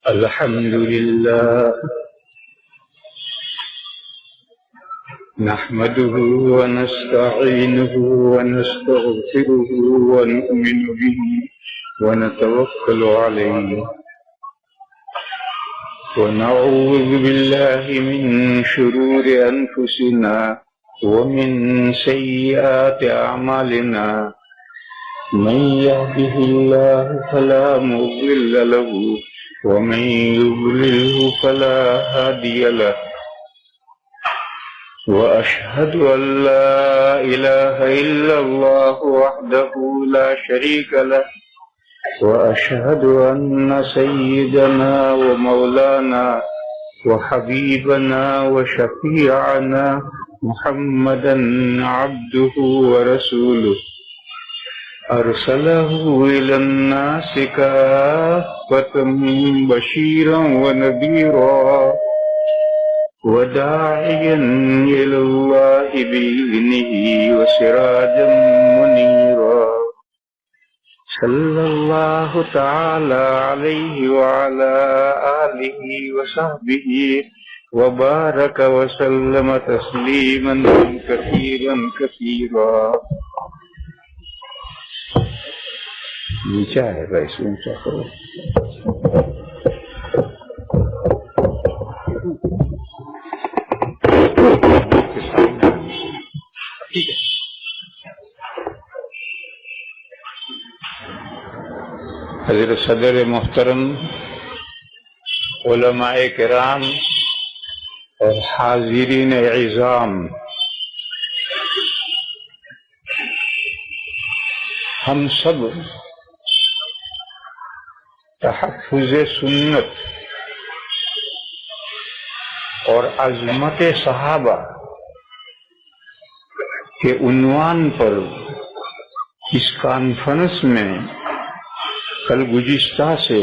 الحمد لله نحمده ونستعينه ونستغفره ونؤمن به ونتوكل عليه ونعوذ بالله من شرور أنفسنا ومن سيئات أعمالنا من يهده الله فلا مضل له ومن يضلله فلا هادي له وأشهد أن لا إله إلا الله وحده لا شريك له وأشهد أن سيدنا ومولانا وحبيبنا وشفيعنا محمدا عبده ورسوله أرسله إلى الناس كافة بشيرا ونذيرا وداعيا إلى الله بإذنه وسراجا منيرا صلى الله تعالى عليه وعلى آله وصحبه وبارك وسلم تسليما كثيرا كثيرا. نیچا ہے بھائی اونچا کرو. ٹھیک ہے. حضرت صدر محترم، علماء کرام اور حاضرین اعظام، ہم سب تحفظ سنت اور عظمت صحابہ کے عنوان پر اس کانفرنس میں کل گزشتہ سے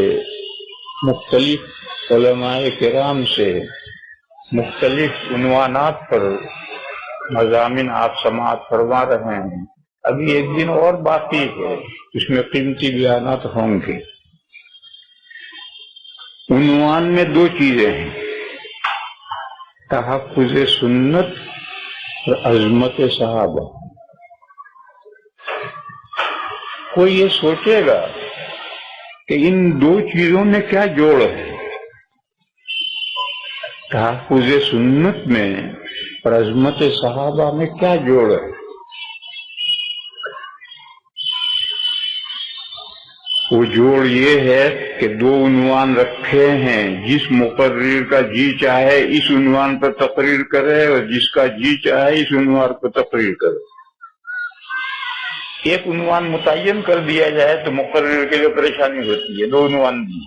مختلف علماء کرام سے مختلف عنوانات پر مضامین آپ سماعت فرما رہے ہیں. ابھی ایک دن اور باقی ہے، اس میں قیمتی بیانات ہوں گے. عنوان میں دو چیزیں ہیں، تحفظ سنت اور عظمت صحابہ. کوئی یہ سوچے گا کہ ان دو چیزوں میں کیا جوڑ ہے؟ تحفظ سنت میں اور عظمت صحابہ میں کیا جوڑ ہے؟ وہ جوڑ یہ ہے کہ دو عنوان رکھے ہیں، جس مقرر کا جی چاہے اس عنوان پر تقریر کرے اور جس کا جی چاہے اس عنوان پر تقریر کرے. ایک عنوان متعین کر دیا جائے تو مقرر کے لیے پریشانی ہوتی ہے. دو عنوان دی.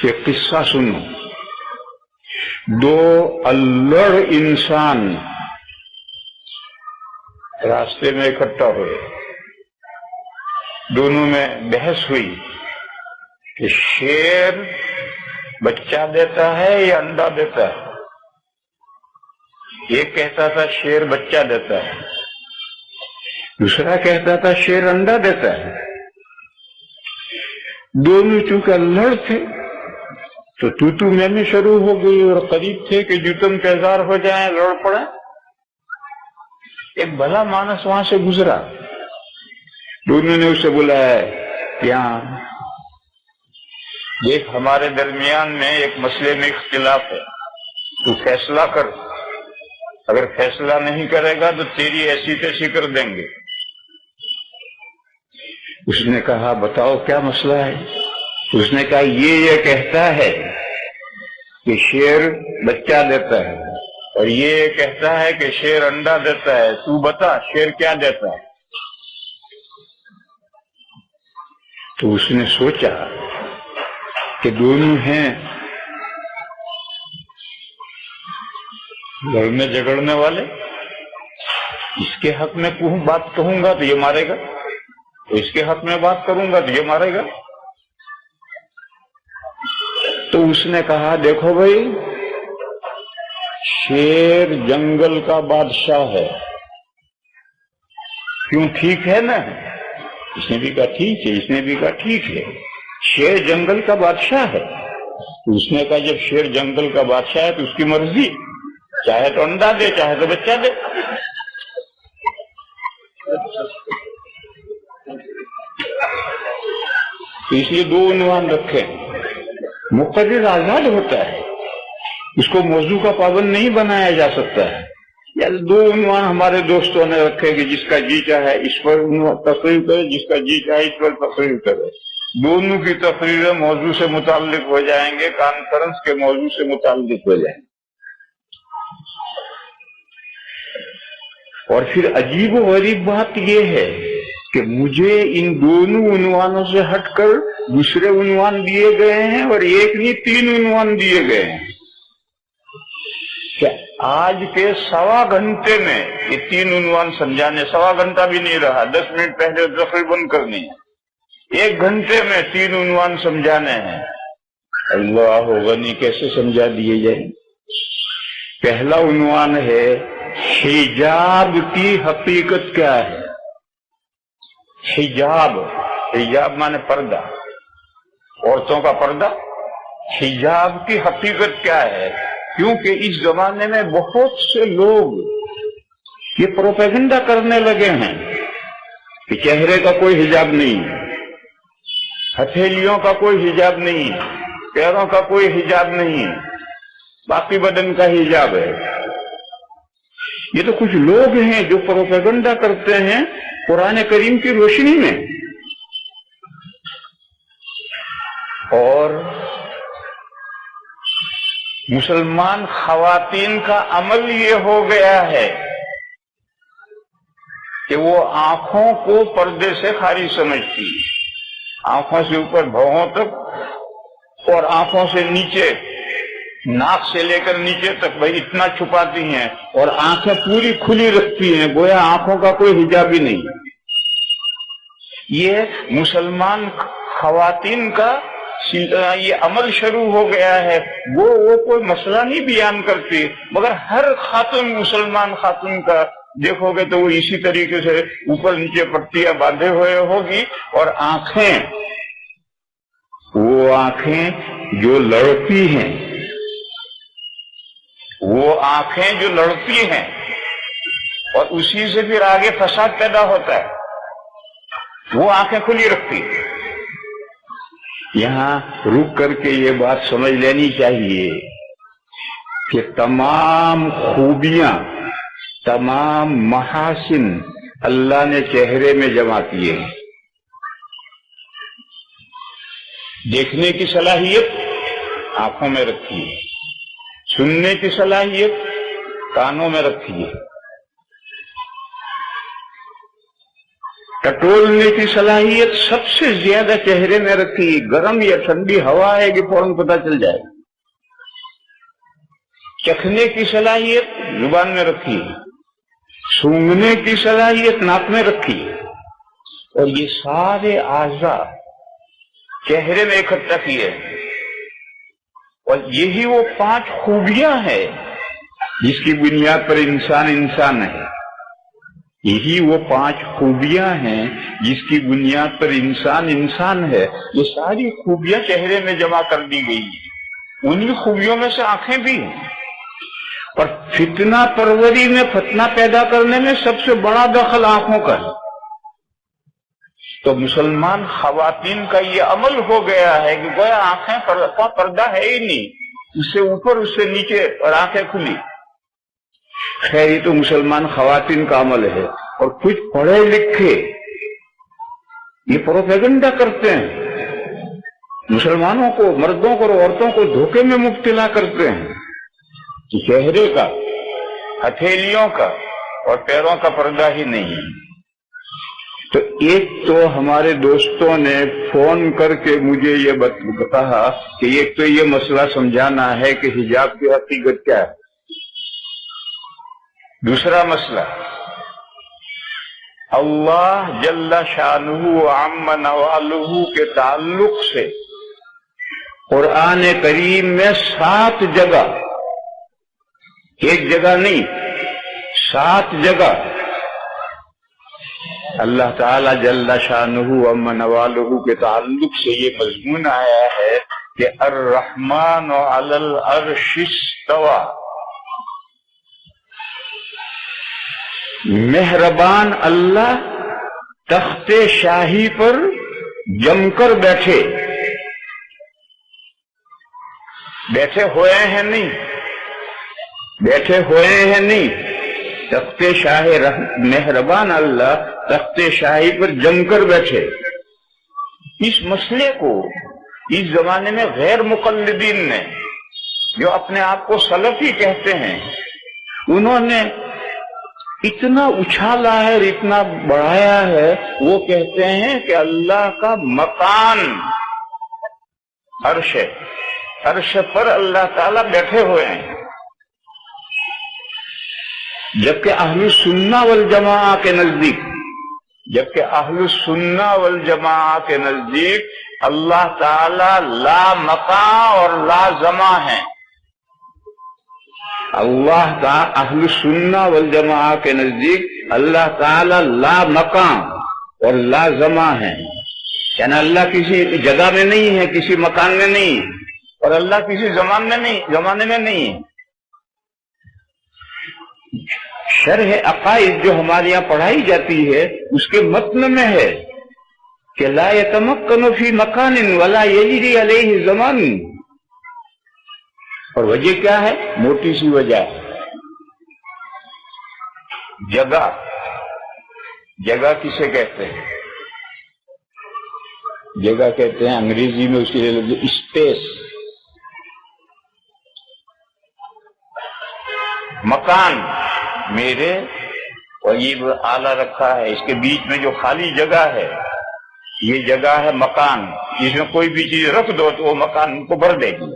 ایک قصہ سنو. دو الڑ انسان راستے میں اکٹھا ہوئے. دونوں میں بحث ہوئی کہ شیر بچہ دیتا ہے یا انڈا دیتا ہے. ایک کہتا تھا شیر بچہ دیتا ہے، دوسرا کہتا تھا شیر انڈا دیتا ہے. دونوں چونکہ لڑ تھے تو میں شروع ہو گئی اور قریب تھے کہ جتم کا اظہار ہو جائیں، لڑ پڑے. ایک بھلا مانس وہاں سے گزرا. دونوں نے اسے بلایا، یہاں دیکھ ہمارے درمیان میں ایک مسئلے میں اختلاف ہے، تو فیصلہ کر. اگر فیصلہ نہیں کرے گا تو تیری ایسی تیسی کر دیں گے. اس نے کہا بتاؤ کیا مسئلہ ہے؟ اس نے کہا یہ کہتا ہے کہ شیر بچہ دیتا ہے اور یہ کہتا ہے کہ شیر انڈا دیتا ہے. تو بتا شیر کیا دیتا ہے؟ تو اس نے سوچا کہ دونوں ہیں لڑنے جھگڑنے والے. اس کے حق میں بات کہوں گا تو یہ مارے گا، اس کے حق میں بات کروں گا تو یہ مارے گا. تو اس نے کہا دیکھو بھائی، شیر جنگل کا بادشاہ ہے، کیوں ٹھیک ہے نا؟ اس نے بھی کہا ٹھیک ہے، اس نے بھی کہا ٹھیک ہے. شیر جنگل کا بادشاہ ہے، تو اس نے کہا جب شیر جنگل کا بادشاہ ہے تو اس کی مرضی، چاہے تو انڈا دے چاہے تو بچہ دے۔ تو اس لیے دو عنوان رکھے، مقرر آزاد ہوتا ہے، اس کو موضوع کا پابند نہیں بنایا جا سکتا ہے۔ یا دو عنوان ہمارے دوستوں نے رکھے کہ جس کا جی چاہے اس پر تقریر کرے، جس کا جی چاہے اس پر تقریر کرے، دونوں کی تقریریں موضوع سے متعلق ہو جائیں گے، کانفرنس کے موضوع سے متعلق ہو جائیں گے۔ اور پھر عجیب و غریب بات یہ ہے کہ مجھے ان دونوں عنوانوں سے ہٹ کر دوسرے عنوان دیے گئے ہیں، اور ایک نہیں 3 عنوان دیے گئے ہیں کہ آج کے 1.25 گھنٹے میں یہ 3 عنوان سمجھانے، 1.25 گھنٹہ بھی نہیں رہا، 10 منٹ پہلے تقریباً کرنی ہے، 1 گھنٹے میں 3 عنوان سمجھانے ہیں۔ اللہ غنی کیسے سمجھا دیے جائیں؟ پہلا عنوان ہے حجاب کی حقیقت کیا ہے۔ حجاب، حجاب مانے پردہ، عورتوں کا پردہ۔ حجاب کی حقیقت کیا ہے؟ کیونکہ اس زمانے میں بہت سے لوگ یہ پروپیگنڈا کرنے لگے ہیں کہ چہرے کا کوئی حجاب نہیں، ہتھیلیوں کا کوئی حجاب نہیں، پیروں کا کوئی حجاب نہیں، باقی بدن کا حجاب ہے۔ یہ تو کچھ لوگ ہیں جو پروپیگنڈا کرتے ہیں قرآن کریم کی روشنی میں، اور مسلمان خواتین کا عمل یہ ہو گیا ہے کہ وہ آنکھوں کو پردے سے خارج سمجھتی، آنکھوں سے اوپر بھووں تک اور آنکھوں سے نیچے، ناک سے لے کر نیچے تک بھائی اتنا چھپاتی ہیں، اور آنکھیں پوری کھلی رکھتی ہیں، گویا آنکھوں کا کوئی حجاب ہی نہیں۔ یہ مسلمان خواتین کا یہ عمل شروع ہو گیا ہے۔ وہ کوئی مسئلہ نہیں بیان کرتی، مگر ہر خاتون، مسلمان خاتون کا دیکھو گے تو وہ اسی طریقے سے اوپر نیچے پٹیاں باندھے ہوئے ہوگی، اور آنکھیں، وہ آنکھیں جو لڑتی ہیں، وہ آنکھیں جو لڑتی ہیں، اور اسی سے پھر آگے فساد پیدا ہوتا ہے، وہ آنکھیں کھلی رکھتی۔ یہاں رک کر کے یہ بات سمجھ لینی چاہیے کہ تمام خوبیاں، تمام محاسن اللہ نے چہرے میں جمع کیے ہیں۔ دیکھنے کی صلاحیت آنکھوں میں رکھی ہے، سننے کی صلاحیت کانوں میں رکھی ہے، ٹٹولنے کی صلاحیت سب سے زیادہ چہرے میں رکھی ہے، گرم یا ٹھنڈی ہوا ہے کہ فوراً پتہ چل جائے۔ چکھنے کی صلاحیت زبان میں رکھی ہے، سونگھنے کی صلاحیت ناک میں رکھی ہے، اور یہ سارے اعضاء چہرے میں اکٹھا کیے ہیں۔ اور یہی وہ 5 خوبیاں ہیں جس کی بنیاد پر انسان انسان ہے۔ یہی وہ 5 خوبیاں ہیں جس کی بنیاد پر انسان انسان ہے۔ یہ ساری خوبیاں چہرے میں جمع کر دی گئی ہیں، انہی خوبیوں میں سے آنکھیں بھی ہیں۔ اور فتنہ پروری میں، فتنہ پیدا کرنے میں سب سے بڑا دخل آنکھوں کا ہے۔ تو مسلمان خواتین کا یہ عمل ہو گیا ہے کہ گویا آنکھیں پردہ ہے ہی نہیں، اس سے اوپر اس سے نیچے، اور آنکھیں کھلی۔ خیر یہ تو مسلمان خواتین کا عمل ہے، اور کچھ پڑھے لکھے یہ پروپیگنڈا کرتے ہیں، مسلمانوں کو، مردوں کو اور عورتوں کو دھوکے میں مبتلا کرتے ہیں کہ چہرے کا، ہتھیلیوں کا اور پیروں کا پردہ ہی نہیں۔ تو ایک تو ہمارے دوستوں نے فون کر کے مجھے یہ کہا کہ ایک تو یہ مسئلہ سمجھانا ہے کہ حجاب کی حقیقت کیا ہے، دوسرا مسئلہ اللہ جل شانہ وعم نوالہ کے تعلق سے قرآن کریم میں 7 جگہ، ایک جگہ نہیں 7 جگہ اللہ تعالی جل شانہ و نوالہ کے تعلق سے یہ مضمون آیا ہے کہ الرحمن علی العرش استوى، مہربان اللہ تخت شاہی پر جم کر بیٹھے ہوئے ہیں نہیں، بیٹھے ہوئے ہیں نہیں، تخت شاہ مہربان اللہ تخت شاہی پر جم کر بیٹھے۔ اس مسئلے کو اس زمانے میں غیر مقلدین نے، جو اپنے آپ کو سلفی کہتے ہیں، انہوں نے اتنا اچھالا ہے اور اتنا بڑھایا ہے، وہ کہتے ہیں کہ اللہ کا مکان عرش ہے، عرش پر اللہ تعالیٰ بیٹھے ہوئے ہیں، جبکہ اہل السنہ والجماعہ کے نزدیک اللہ تعالی لا مکان اور لا زمان ہے۔ اللہ تعالی اہل السنہ والجماعہ کے نزدیک اللہ تعالی لا مکان اور لا زمان ہے، یعنی اللہ کسی جگہ میں نہیں ہے، کسی مکان میں نہیں، اور اللہ کسی زمانے میں نہیں ہے۔ شرح عقائد جو ہمارے یہاں پڑھائی جاتی ہے اس کے متن میں ہے کہ لا یتمکن فی مکان ولا یجری علیہ زمان، اور وجہ کیا ہے؟ موٹی سی وجہ ہے، جگہ کسے کہتے ہیں؟ جگہ کہتے ہیں انگریزی میں اس کے لفظ اسپیس، مکان میرے اور یہ آلہ رکھا ہے، اس کے بیچ میں جو خالی جگہ ہے یہ جگہ ہے مکان، جس میں کوئی بھی چیز رکھ دو تو وہ مکان کو بھر دے گی۔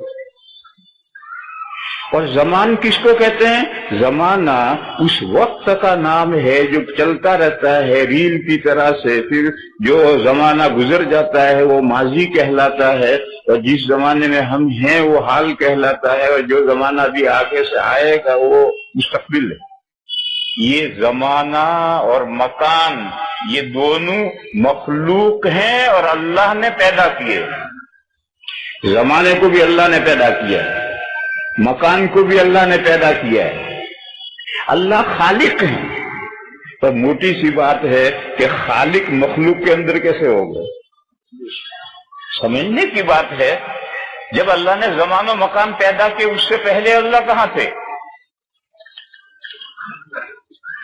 اور زمان کس کو کہتے ہیں؟ زمانہ اس وقت کا نام ہے جو چلتا رہتا ہے ریل کی طرح سے، پھر جو زمانہ گزر جاتا ہے وہ ماضی کہلاتا ہے، اور جس زمانے میں ہم ہیں وہ حال کہلاتا ہے، اور جو زمانہ بھی آگے سے آئے گا وہ مستقبل ہے۔ یہ زمانہ اور مکان یہ دونوں مخلوق ہیں اور اللہ نے پیدا کیے۔ زمانے کو بھی اللہ نے پیدا کیا ہے، مکان کو بھی اللہ نے پیدا کیا ہے۔ اللہ خالق ہے، تو موٹی سی بات ہے کہ خالق مخلوق کے اندر کیسے ہوگا؟ سمجھنے کی بات ہے، جب اللہ نے زمان و مکان پیدا کیے اس سے پہلے اللہ کہاں تھے؟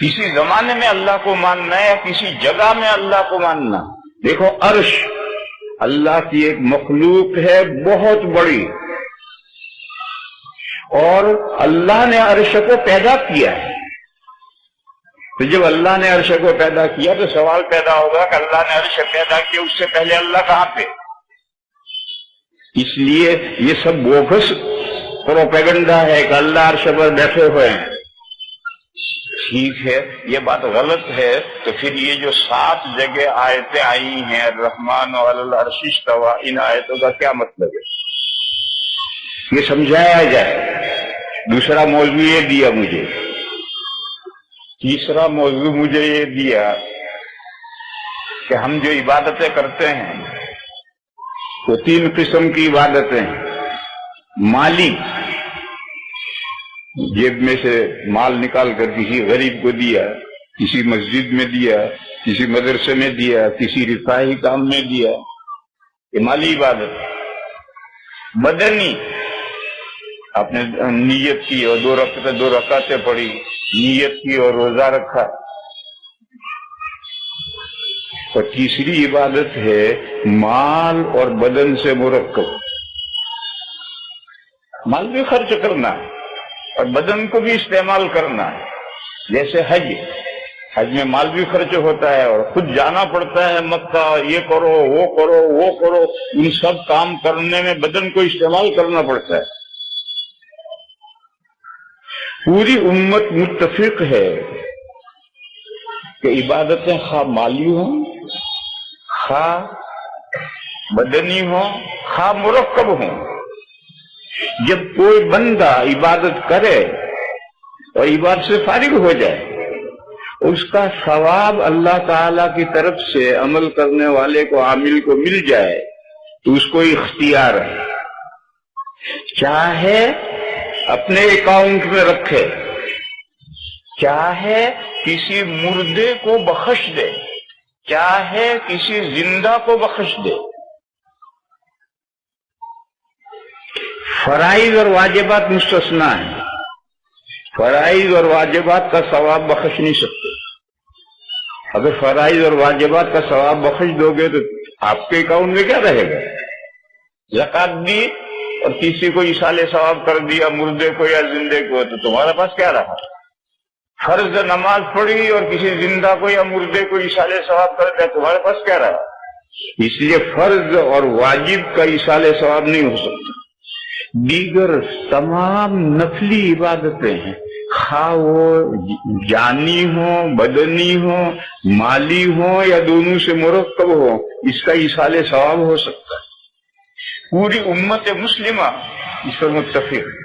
کسی زمانے میں اللہ کو ماننا ہے یا کسی جگہ میں اللہ کو ماننا؟ دیکھو عرش اللہ کی ایک مخلوق ہے بہت بڑی، اور اللہ نے عرش کو پیدا کیا ہے۔ تو جب اللہ نے عرش کو پیدا کیا تو سوال پیدا ہوگا کہ اللہ نے عرش پیدا کیا اس سے پہلے اللہ کہاں تھے؟ اس لیے یہ سب بوگس پروپیگنڈا ہے کہ اللہ عرش پر بیٹھے ہوئے ہیں۔ ٹھیک ہے، یہ بات غلط ہے، تو پھر یہ جو 7 جگہ آیتیں آئی ہیں الرحمن علی العرش استوى، ان آیتوں کا کیا مطلب ہے؟ یہ سمجھایا جائے۔ دوسرا موضوع یہ دیا مجھے، تیسرا موضوع مجھے یہ دیا کہ ہم جو عبادتیں کرتے ہیں وہ 3 قسم کی عبادتیں ہیں۔ مالی، جیب میں سے مال نکال کر کسی غریب کو دیا، کسی مسجد میں دیا، کسی مدرسے میں دیا، کسی رفاہی کام میں دیا، یہ مالی عبادت۔ بدنی، آپ نے نیت کی اور 2 رکعتیں پڑھی، نیت کی اور روزہ رکھا۔ اور تیسری عبادت ہے مال اور بدن سے مرکب، مال بھی خرچ کرنا ہے اور بدن کو بھی استعمال کرنا ہے، جیسے حج میں مال بھی خرچ ہوتا ہے اور خود جانا پڑتا ہے مکہ، یہ کرو وہ کرو وہ کرو، ان سب کام کرنے میں بدن کو استعمال کرنا پڑتا ہے۔ پوری امت متفق ہے کہ عبادتیں خواہ مالی ہوں، خواہ بدنی ہوں، خواہ مرکب ہوں، جب کوئی بندہ عبادت کرے اور عبادت سے فارغ ہو جائے اس کا ثواب اللہ تعالی کی طرف سے عمل کرنے والے کو، عامل کو مل جائے تو اس کو اختیار ہے، چاہے اپنے اکاؤنٹ میں رکھے، چاہے کسی مردے کو بخش دے، چاہے کسی زندہ کو بخش دے۔ فرائض اور واجبات مستثنا ہیں، فرائض اور واجبات کا ثواب بخش نہیں سکتے۔ اگر فرائض اور واجبات کا ثواب بخش دو گے تو آپ کے اکاؤنٹ میں کیا رہے گا؟ زکات دی اور کسی کو ایصال ثواب کر دیا، مردے کو یا زندے کو، تو تمہارے پاس کیا رہا؟ فرض نماز پڑھی اور کسی زندہ کو یا مردے کو ایصال ثواب کر دیا، تمہارے پاس کیا رہا؟ اس لیے فرض اور واجب کا ایصال ثواب نہیں ہو سکتا۔ دیگر تمام نفلی عبادتیں ہیں، خواہ وہ جانی ہو، بدنی ہو، مالی ہو یا دونوں سے مرکب ہو، اس کا ایصال ثواب ہو سکتا ہے۔ پوری امت مسلمہ اس پر متفق ہے۔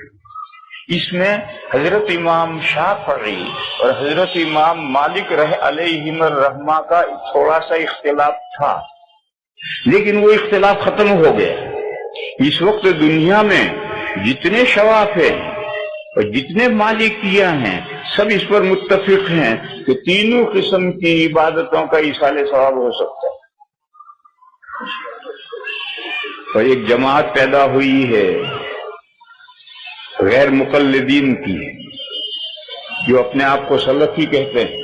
اس میں حضرت امام شافعی اور حضرت امام مالک علیہم الرحمہ کا تھوڑا سا اختلاف تھا، لیکن وہ اختلاف ختم ہو گیا۔ اس وقت دنیا میں جتنے شواف ہیں اور جتنے مالکیہ ہیں سب اس پر متفق ہیں کہ تینوں قسم کی عبادتوں کا ایصال ثواب ہو سکتا ہے۔ اور ایک جماعت پیدا ہوئی ہے غیر مقلدین کی، جو اپنے آپ کو سلفی کہتے ہیں۔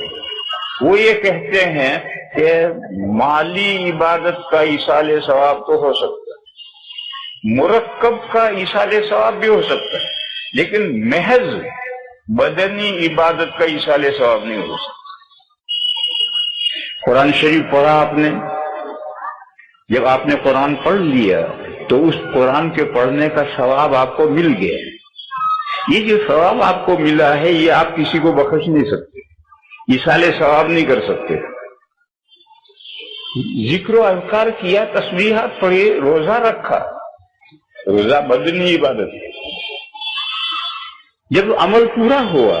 وہ یہ کہتے ہیں کہ مالی عبادت کا ایصال ثواب تو ہو سکتا ہے، مرکب کا ایصال ثواب بھی ہو سکتا ہے، لیکن محض بدنی عبادت کا ایصال ثواب نہیں ہو سکتا۔ قرآن شریف پڑھا آپ نے، جب آپ نے قرآن پڑھ لیا تو اس قرآن کے پڑھنے کا ثواب آپ کو مل گیا۔ یہ جو ثواب آپ کو ملا ہے یہ آپ کسی کو بخش نہیں سکتے، ایصال ثواب نہیں کر سکتے۔ ذکر و اذکار کیا، تسبیحات پڑھی، روزہ رکھا، روزہ بدنی عبادت ہے۔ جب عمل پورا ہوا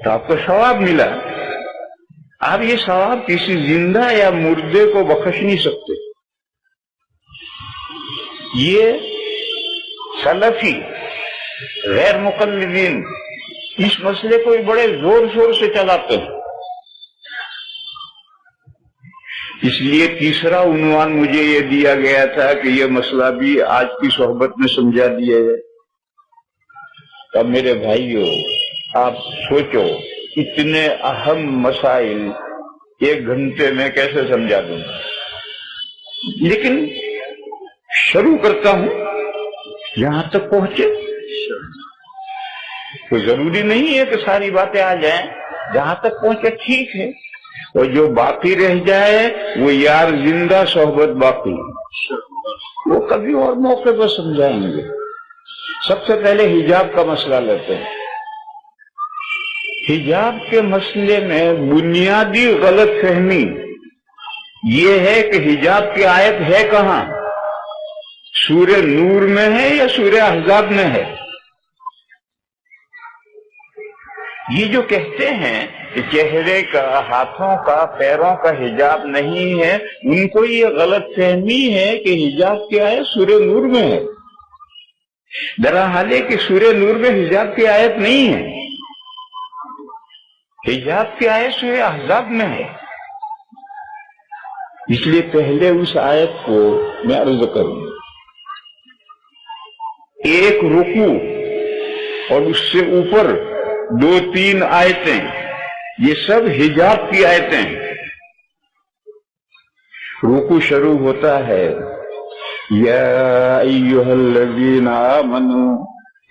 تو آپ کو ثواب ملا۔ آپ یہ ثواب کسی زندہ یا مردے کو بخش نہیں سکتے۔ یہ سلفی غیر مقلدین اس مسئلے کو بڑے زور شور سے چلاتے ہیں۔ اس لیے تیسرا عنوان مجھے یہ دیا گیا تھا کہ یہ مسئلہ بھی آج کی صحبت میں سمجھا دیا ہے۔ اب میرے بھائیوں، آپ سوچو اتنے اہم مسائل ایک گھنٹے میں کیسے سمجھا دوں، لیکن شروع کرتا ہوں یہاں تک پہنچے۔ تو ضروری نہیں ہے کہ ساری باتیں آ جائیں، جہاں تک پہنچے ٹھیک ہے، اور جو باقی رہ جائے وہ یار زندہ صحبت باقی، وہ کبھی اور موقع پر سمجھائیں گے۔ سب سے پہلے حجاب کا مسئلہ لیتے ہیں۔ حجاب کے مسئلے میں بنیادی غلط فہمی یہ ہے کہ حجاب کی آیت ہے کہاں، سورہ نور میں ہے یا سورہ احزاب میں ہے؟ یہ جو کہتے ہیں کہ چہرے کا، ہاتھوں کا، پیروں کا حجاب نہیں ہے، ان کو یہ غلط فہمی ہے کہ حجاب کیا ہے سورہ نور میں ہے۔ درحال کہ سورہ نور میں حجاب کی آیت نہیں ہے، حجاب کی آیت سورہ احزاب میں ہے۔ اس لیے پہلے اس آیت کو میں عرض کروں۔ ایک رکوع اور اس سے اوپر 2-3 آیتیں، یہ سب حجاب کی آیتیں ہیں۔ رکوع شروع ہوتا ہے یا ایھا الذین آمنوا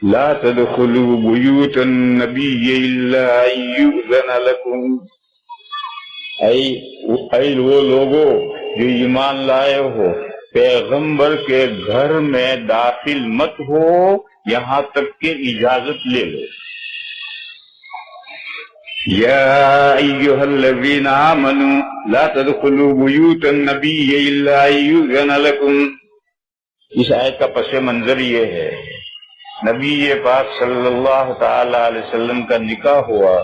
لا تدخلوا بیوت النبی الا ان یؤذن لکم، اے وہ لوگوں جو ایمان لائے ہو، پیغمبر کے گھر میں داخل مت ہو یہاں تک کہ اجازت لے لو۔ یا ایھا الذین آمنوا لا تدخلوا بیوت النبی الا ان یؤذن لکم۔ اس آیت کا پس منظر یہ ہے، نبی پاک صلی اللہ تعالی علیہ وسلم کا نکاح ہوا،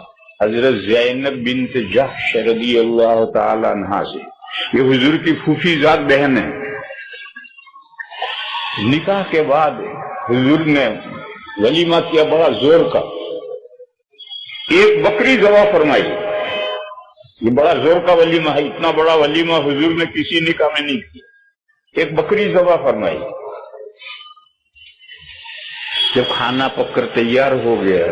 حضرت زینب بنت جحش رضی اللہ تعالی عنہا سے، یہ حضور کی پھوپھی ذات بہن ہے۔ نکاح کے بعد حضور نے ولیمہ کیا بڑا زور کا، ایک بکری ذبح فرمائی، یہ بڑا زور کا ولیمہ ہے، اتنا بڑا ولیمہ حضور نے کسی نکاح میں نہیں کیا، ایک بکری ذبح فرمائی۔ جب کھانا پک کر تیار ہو گیا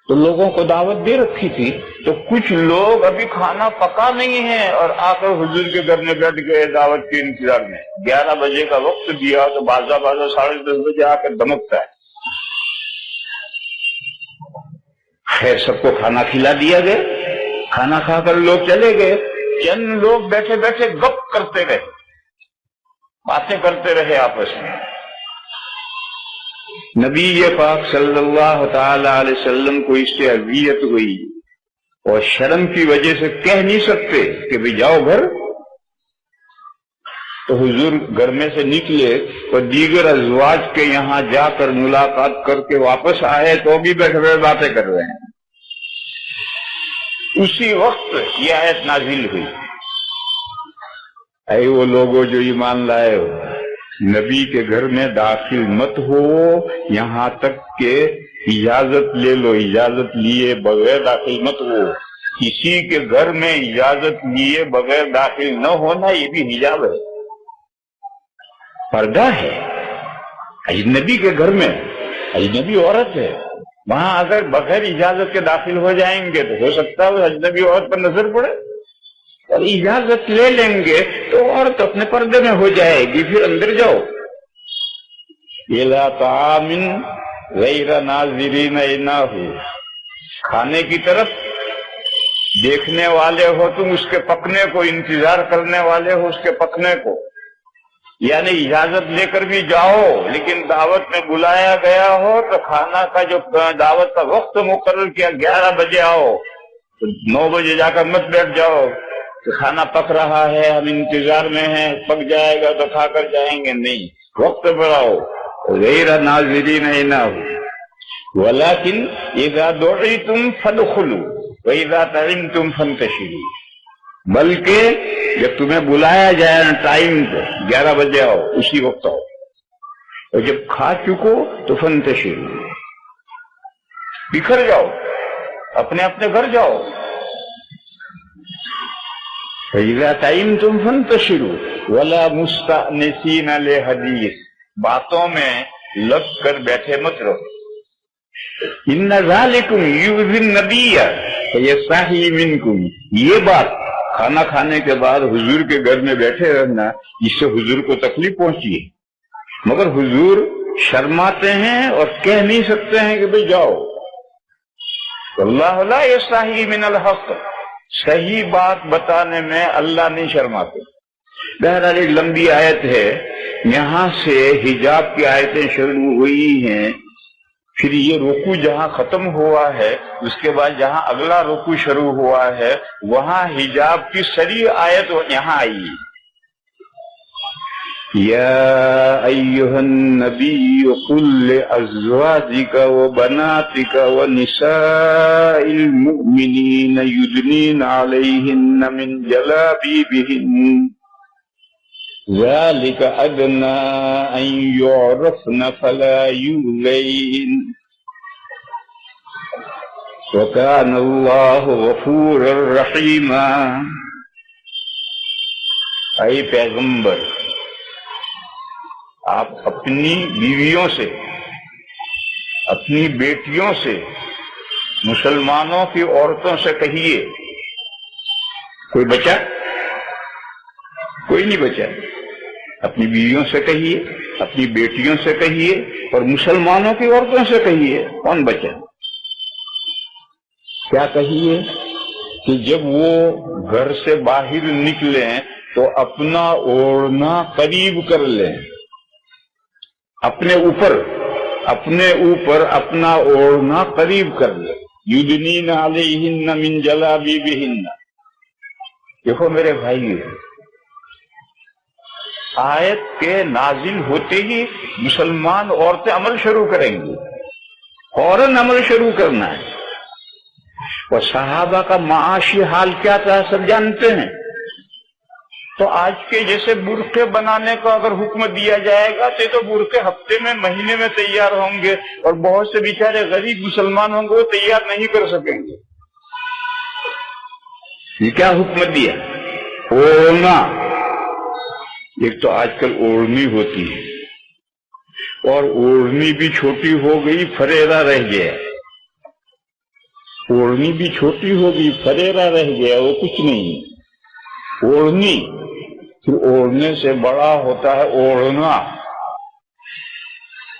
تو لوگوں کو دعوت دے رکھی تھی، تو کچھ لوگ ابھی کھانا پکا نہیں ہے اور آ کر حضور کے گھر میں بیٹھ گئے دعوت کے انتظار میں۔ 11 بجے کا وقت دیا تو بازا 10:30 بجے آ کر دمکتا ہے۔ خیر سب کو کھانا کھلا دیا گیا، کھانا کھا کر لوگ چلے گئے، چند لوگ بیٹھے بیٹھے گپ کرتے رہے، باتیں کرتے رہے آپس میں۔ نبی پاک صلی اللہ تعالی علیہ وسلم کو اس سے اذیت ہوئی اور شرم کی وجہ سے کہہ نہیں سکتے کہ بھی جاؤ گھر، تو حضور گھر میں سے نکلے اور دیگر ازواج کے یہاں جا کر ملاقات کر کے واپس آئے تو بھی بیٹھے بیٹھے باتیں کر رہے ہیں۔ اسی وقت یہ آیت نازل ہوئی، اے وہ لوگوں جو ایمان لائے ہو، نبی کے گھر میں داخل مت ہو یہاں تک کہ اجازت لے لو، اجازت لیے بغیر داخل مت ہو۔ کسی کے گھر میں اجازت لیے بغیر داخل نہ ہونا یہ بھی حجاب ہے، پردہ ہے۔ اجنبی کے گھر میں اجنبی عورت ہے، وہاں اگر بغیر اجازت کے داخل ہو جائیں گے تو ہو سکتا ہے اجنبی عورت پر نظر پڑے، اور اجازت لے لیں گے تو عورت اپنے پردے میں ہو جائے گی، پھر اندر جاؤ۔ اِلَىٰ طَعَامٍ غَيْرَ نَاظِرِينَ إِنَّهُ، کھانے کی طرف دیکھنے والے ہو تم اس کے پکنے کو، انتظار کرنے والے ہو اس کے پکنے کو، یعنی اجازت لے کر بھی جاؤ لیکن دعوت میں بلایا گیا ہو تو کھانا کا جو دعوت کا وقت مقرر کیا 11 بجے آؤ، تو 9 بجے جا کر مت بیٹھ جاؤ کہ کھانا پک رہا ہے ہم انتظار میں ہیں، پک جائے گا تو کھا کر جائیں گے، نہیں، وقت بڑھاؤ۔ غیر ناظرین انہ ولکن اذا دعیتم فادخلوا واذا طعمتم فانتشروا، بلکہ جب تمہیں بلایا جائے ٹائم کو 11 بجے آؤ، اسی وقت آؤ، اور جب کھا چکو تو فانتشروا، بکھر جاؤ، اپنے اپنے گھر جاؤ۔ فَإِذَا طَعِمْتُمْ فَانْتَشِرُوا وَلَا مُسْتَأْنِسِينَ لِحَدِيثٍ، باتوں میں لگ کر بیٹھے مت رہو۔ إِنَّ ذَلِكُمْ يُؤْذِي النَّبِيَّ فَيَسْتَحْيِي مِنْكُمْ، یہ بات کھانا کھانے کے بعد حضور کے گھر میں بیٹھے رہنا، اس سے حضور کو تکلیف پہنچی ہے، مگر حضور شرماتے ہیں اور کہہ نہیں سکتے ہیں کہ بھئی جاؤ۔ وَاللَّهُ لَا يَسْتَحْيِي مِنَ الْحَقِّ، صحیح بات بتانے میں اللہ نہیں شرماتے۔ بہرحال ایک لمبی آیت ہے، یہاں سے حجاب کی آیتیں شروع ہوئی ہیں، پھر یہ رکوع جہاں ختم ہوا ہے اس کے بعد جہاں اگلا رکوع شروع ہوا ہے وہاں حجاب کی سری آیت یہاں آئی۔ یا ایھا النبی قل لازواجک وبناتک ونساء المؤمنین یدنین علیہن من جلابیبہن ذلک ادنی ان یعرفن فلا یؤذین وکان اللہ غفورا رحیما۔ اے پیغمبر، آپ اپنی بیویوں سے، اپنی بیٹیوں سے، مسلمانوں کی عورتوں سے کہیے، کوئی بچا؟ کوئی نہیں بچا۔ اپنی بیویوں سے کہیے، اپنی بیٹیوں سے کہیے اور مسلمانوں کی عورتوں سے کہیے، کون بچا؟ کیا کہیے کہ جب وہ گھر سے باہر نکلیں تو اپنا اوڑھنا قریب کر لیں، اپنے اوپر اپنا اوڑھنا قریب کر لیں۔ یدنین علیہن من جلابیبہن۔ دیکھو میرے بھائی، آیت کے نازل ہوتے ہی مسلمان عورتیں عمل شروع کریں گی، فوراً عمل شروع کرنا ہے۔ اور صحابہ کا معاشی حال کیا تھا سب جانتے ہیں. تو آج کے جیسے برقعے بنانے کا اگر حکم دیا جائے گا تو برقعے ہفتے میں مہینے میں تیار ہوں گے، اور بہت سے بیچارے غریب مسلمان ہوں گے وہ تیار نہیں کر سکیں گے. یہ کیا حکم دیا؟ اوڑھنا. ایک تو آج کل اوڑھنی ہوتی ہے، اور اوڑھنی بھی چھوٹی ہو گئی، فریرا رہ گیا. اوڑھنی بھی چھوٹی ہو گئی، فریرا رہ گیا، وہ کچھ نہیں. اوڑھنی، پھر اوڑھنے سے بڑا ہوتا ہے اوڑھنا.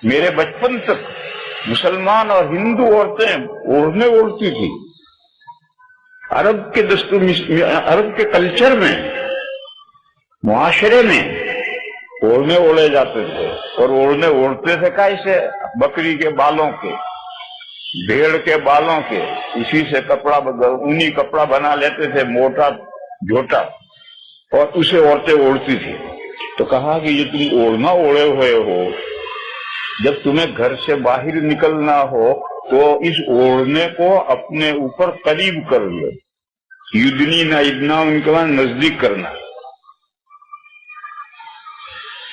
میرے بچپن تک مسلمان اور ہندو عورتیں اوڑھنے اوڑھتی تھی. عرب کے دستور، عرب کے کلچر میں، معاشرے میں اوڑھنے اوڑھے جاتے تھے. اور اوڑھنے اوڑھتے تھے کیسے؟ بکری کے بالوں کے، بھیڑ کے بالوں کے، اسی سے کپڑا، اونی کپڑا بنا لیتے تھے، موٹا جھوٹا، اور اسے عورتیں اوڑھتی تھی. تو کہا کہ یہ تم اوڑھنا اوڑھے ہوئے ہو، جب تمہیں گھر سے باہر نکلنا ہو تو اس اوڑھنے کو اپنے اوپر قریب کر لو. یدنی نہ ادنا، ان کے بعد نزدیک کرنا.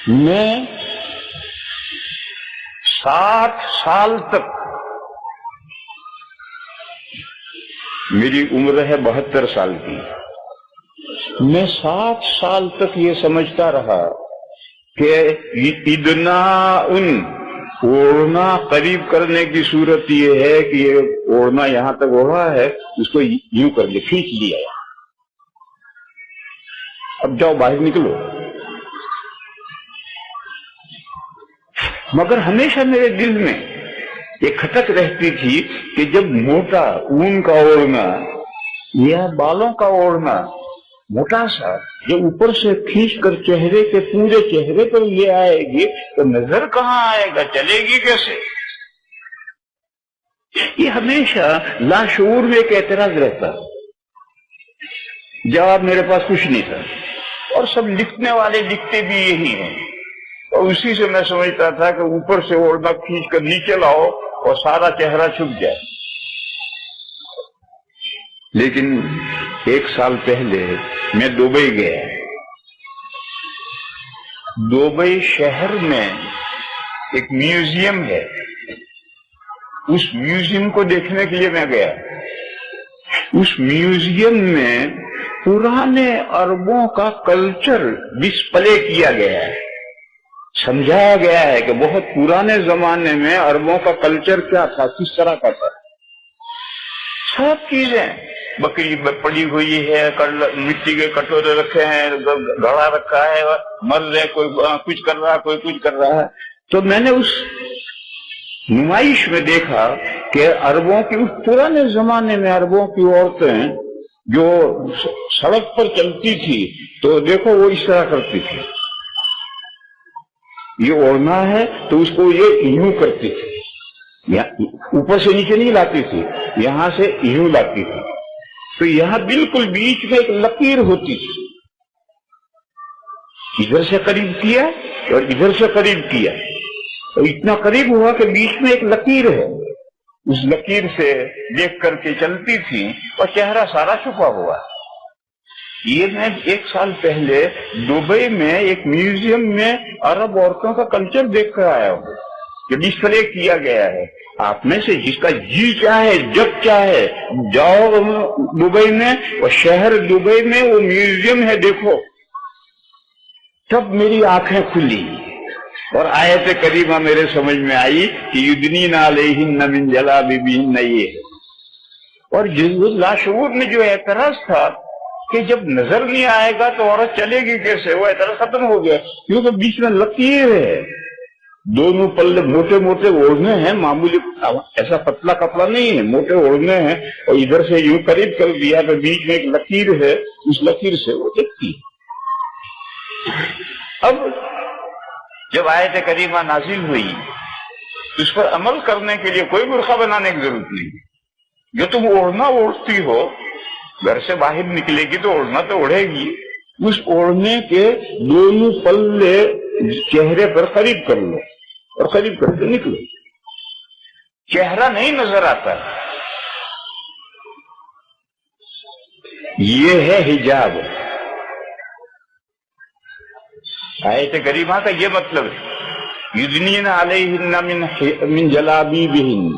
میں 60 سال تک، میری عمر ہے 72 سال کی، میں 60 سال تک یہ سمجھتا رہا کہ ادنا ان اوڑھنا قریب کرنے کی صورت یہ ہے کہ یہ اوڑھنا یہاں تک اوڑھا ہے، اس کو یوں کر لیا، کھینچ لیا، اب جاؤ باہر نکلو. مگر ہمیشہ میرے دل میں یہ کھٹک رہتی تھی کہ جب موٹا اون کا اوڑھنا یا بالوں کا اوڑھنا موٹا سا جو اوپر سے کھینچ کر چہرے کے پورے چہرے پر لے آئے گی تو نظر کہاں آئے گا، چلے گی کیسے؟ یہ ہمیشہ لاشعور میں ایک اعتراض رہتا. جواب میرے پاس کچھ نہیں تھا، اور سب لکھنے والے لکھتے بھی یہی ہیں، اور اسی سے میں سمجھتا تھا کہ اوپر سے اوڑھنا کھینچ کر نیچے لاؤ اور سارا چہرہ چھپ جائے. لیکن 1 سال پہلے میں دبئی گیا. دبئی شہر میں ایک میوزیم ہے، اس میوزیم کو دیکھنے کے لیے میں گیا. اس میوزیم میں پرانے عربوں کا کلچر ڈسپلے کیا گیا ہے، سمجھایا گیا ہے کہ بہت پرانے زمانے میں عربوں کا کلچر کیا تھا، کس طرح کا تھا. سب چیزیں، بکری پڑی ہوئی ہے، مٹی کے کٹورے رکھے ہیں، گھڑا رکھا ہے، مر رہے، کوئی کچھ کر رہا ہے، کوئی کچھ کر رہا ہے. تو میں نے اس نمائش میں دیکھا کہ عربوں کی، اس پرانے زمانے میں عربوں کی عورتیں جو سڑک پر چلتی تھی تو دیکھو وہ اس طرح کرتی تھی. یہ اوڑھنا ہے تو اس کو یہ یوں کرتی تھی، اوپر سے نیچے نہیں لاتی تھی، یہاں سے یوں لاتی تھی. تو یہاں بالکل بیچ میں ایک لکیر ہوتی تھی، ادھر سے قریب کیا اور ادھر سے قریب کیا، اور اتنا قریب ہوا کہ بیچ میں ایک لکیر ہے. اس لکیر سے دیکھ کر کے چلتی تھی اور چہرہ سارا چھپا ہوا. یہ میں 1 سال پہلے دبئی میں ایک میوزیم میں عرب عورتوں کا کلچر دیکھ کر آیا ہوں کہ ڈسپلے کیا گیا ہے. آپ میں سے جس کا جی چاہے، جب چاہے جاؤ دبئی میں، اور شہر دبئی میں وہ میوزیم ہے، دیکھو. تب میری آنکھیں کھلی اور آیت کریمہ میرے سمجھ میں آئی کہ یدنین علیہن من جلابیبہن. یہ اور لاشعور میں جو اعتراض تھا کہ جب نظر نہیں آئے گا تو عورت چلے گی کیسے، وہ اعتراض ختم ہو گیا، کیونکہ بیچ میں لکیر ہے. دونوں پلے موٹے موٹے اوڑھنے ہیں، معمولی ایسا پتلا کپڑا نہیں ہے، موٹے اوڑھنے ہیں، اور ادھر سے یوں قریب کر دیا تو بیچ میں ایک لکیر ہے، اس لکیر سے وہ دیکھتی. اب جب آیت کریمہ نازل ہوئی اس پر عمل کرنے کے لیے کوئی برقع بنانے کی ضرورت نہیں. جو تم اوڑھنا اوڑھتی ہو، گھر سے باہر نکلے گی تو اوڑھنا تو اوڑھے گی، اس اوڑھنے کے دونوں پلے چہرے پر قریب کر لو اور قریب کر کے نکلو. چہرہ نہیں نظر آتا، یہ ہے حجاب. آیت کریمہ کا یہ مطلب ہے یدنین علیہن من جلابیبہن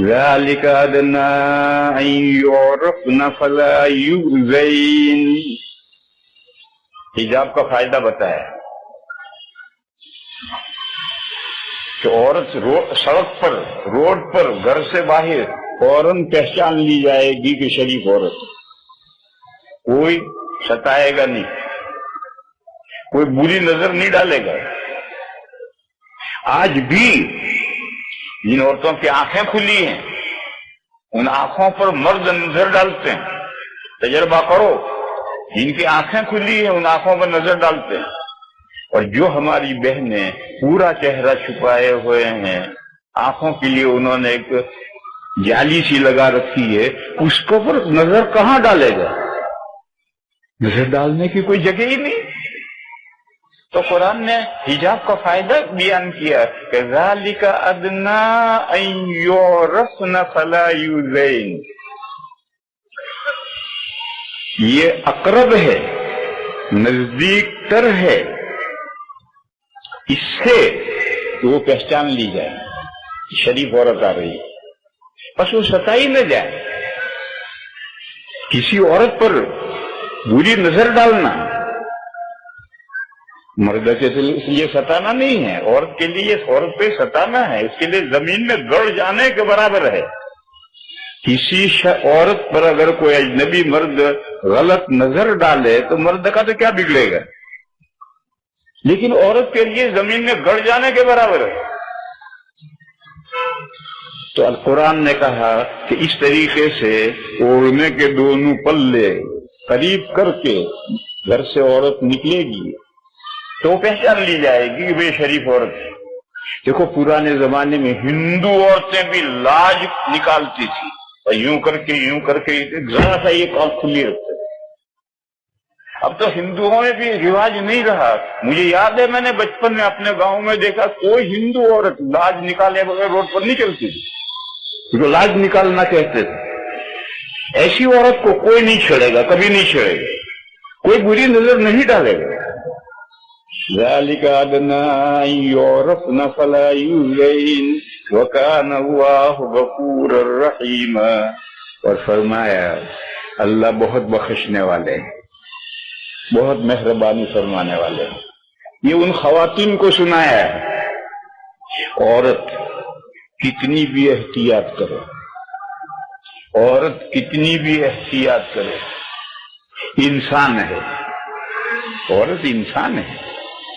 ذالک ادنی ان یعرفن فلا یؤذین. حجاب کا فائدہ بتایا کہ عورت سڑک پر، روڈ پر، گھر سے باہر فوراً پہچان لی جائے گی کہ شریف عورت، کوئی ستائے گا نہیں، کوئی بری نظر نہیں ڈالے گا. آج بھی جن عورتوں کی آنکھیں کھلی ہیں ان آنکھوں پر مرد نظر ڈالتے ہیں. تجربہ کرو، جن کی آنکھیں کھلی ہیں ان آنکھوں پر نظر ڈالتے ہیں. اور جو ہماری بہنیں پورا چہرہ چھپائے ہوئے ہیں، آنکھوں کے لیے انہوں نے ایک جالی سی لگا رکھی ہے، اس کو پر نظر کہاں ڈالے گا؟ نظر ڈالنے کی کوئی جگہ ہی نہیں. تو قرآن نے حجاب کا فائدہ بیان کیا کہ ذالک ادنی ان یعرفن فلا یؤذین. یہ اقرب ہے، نزدیک تر ہے اس سے کہ وہ پہچان لی جائے شریف عورت آ رہی ہے، بس وہ ستائی نہ جائے. کسی عورت پر بری نظر ڈالنا مرد کے لیے ستانا نہیں ہے، عورت کے لیے عورت پہ ستانا ہے، اس کے لیے زمین میں گڑ جانے کے برابر ہے. کسی عورت پر اگر کوئی اجنبی مرد غلط نظر ڈالے تو مرد کا تو کیا بگڑے گا، لیکن عورت کے لیے زمین میں گڑ جانے کے برابر ہے. تو القرآن نے کہا کہ اس طریقے سے اوڑھنے کے دونوں پلے قریب کر کے گھر سے عورت نکلے گی تو پہچان لی جائے گی کہ بے شریف عورت ہے. دیکھو پرانے زمانے میں ہندو عورتیں بھی لاج نکالتی تھی اور یوں کر کے ذرا سا یہ آنکھ کھلی رکھتے. اب تو ہندوؤں میں بھی رواج نہیں رہا. مجھے یاد ہے میں نے بچپن میں اپنے گاؤں میں دیکھا کوئی ہندو عورت لاج نکالے بغیر روڈ پر نہیں چلتی تھی، جو لاج نکالنا کہتے تھے. ایسی عورت کو کوئی نہیں چھیڑے گا، کبھی نہیں چھیڑے گا، کوئی بری نظر نہیں ڈالے گا. ذالک ادنی ان یعرفن فلا یؤذین وکان اللہ غفورا رحیما. اور فرمایا اللہ بہت بخشنے والے ہیں، بہت مہربانی فرمانے والے ہیں. یہ ان خواتین کو سنایا ہے عورت کتنی بھی احتیاط کرے، عورت کتنی بھی احتیاط کرے، انسان ہے، عورت انسان ہے،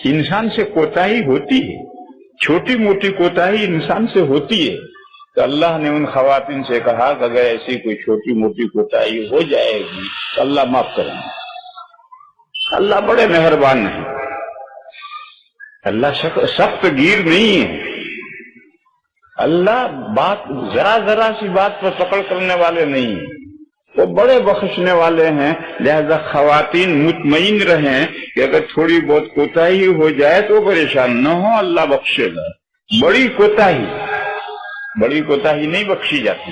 انسان سے کوتاہی ہوتی ہے، چھوٹی موٹی کوتاہی انسان سے ہوتی ہے. تو اللہ نے ان خواتین سے کہا کہ اگر ایسی کوئی چھوٹی موٹی کوتاہی ہو جائے گی تو اللہ معاف کریں گے. اللہ بڑے مہربان ہیں، اللہ سخت گیر نہیں ہے. اللہ بات ذرا سی بات پر پکڑ کرنے والے نہیں ہیں، وہ بڑے بخشنے والے ہیں. لہذا خواتین مطمئن رہیں کہ اگر تھوڑی بہت کوتاہی ہو جائے تو پریشان نہ ہو، اللہ بخشے گا. بڑی کوتاہی نہیں بخشی جاتی.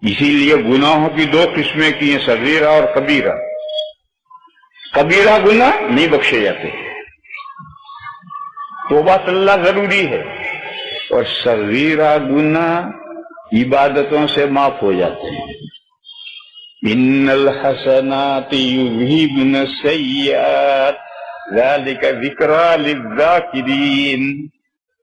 اسی لیے گناہوں کی دو قسمیں کی ہیں، صغیرہ اور کبیرہ. کبیرہ گناہ نہیں بخشے جاتے، توبہ اللہ ضروری ہے، اور صغیرہ گناہ عبادتوں سے معاف ہو جاتے ہیں. ان الحسنات یذہبن السیئات ذالک ذکریٰ للذاکرین.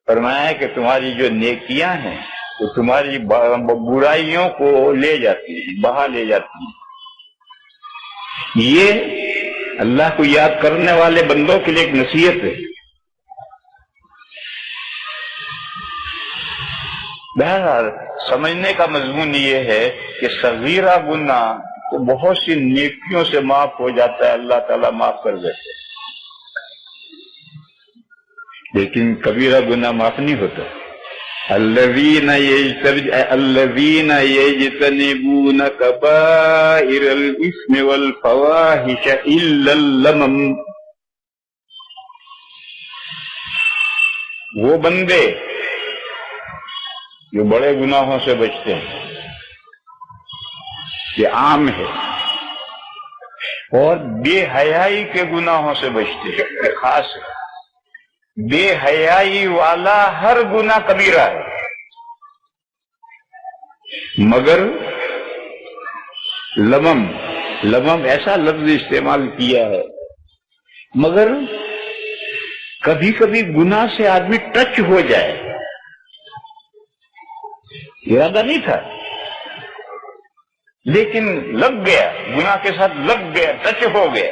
فرمایا کہ تمہاری جو نیکیاں ہیں وہ تمہاری برائیوں کو لے جاتی ہیں، بہا لے جاتی ہیں. یہ اللہ کو یاد کرنے والے بندوں کے لیے ایک نصیحت ہے. بہرحال سمجھنے کا مضمون یہ ہے کہ صغیرہ گناہ تو بہت سی نیکیوں سے معاف ہو جاتا ہے، اللہ تعالیٰ معاف کر دیتے ہیں، لیکن کبیرہ گناہ معاف نہیں ہوتا. الذین یجتنبون کبائر الاثم والفواحش الا اللمم. وہ بندے جو بڑے گناہوں سے بچتے ہیں، یہ عام ہے، اور بے حیائی کے گناہوں سے بچتے ہیں، یہ خاص ہے۔ بے حیائی والا ہر گناہ کبیرہ ہے، مگر لمم ایسا لفظ استعمال کیا ہے، مگر کبھی کبھی گناہ سے آدمی ٹچ ہو جائے، ارادہ نہیں تھا لیکن لگ گیا، گناہ کے ساتھ لگ گیا، ٹچ ہو گیا،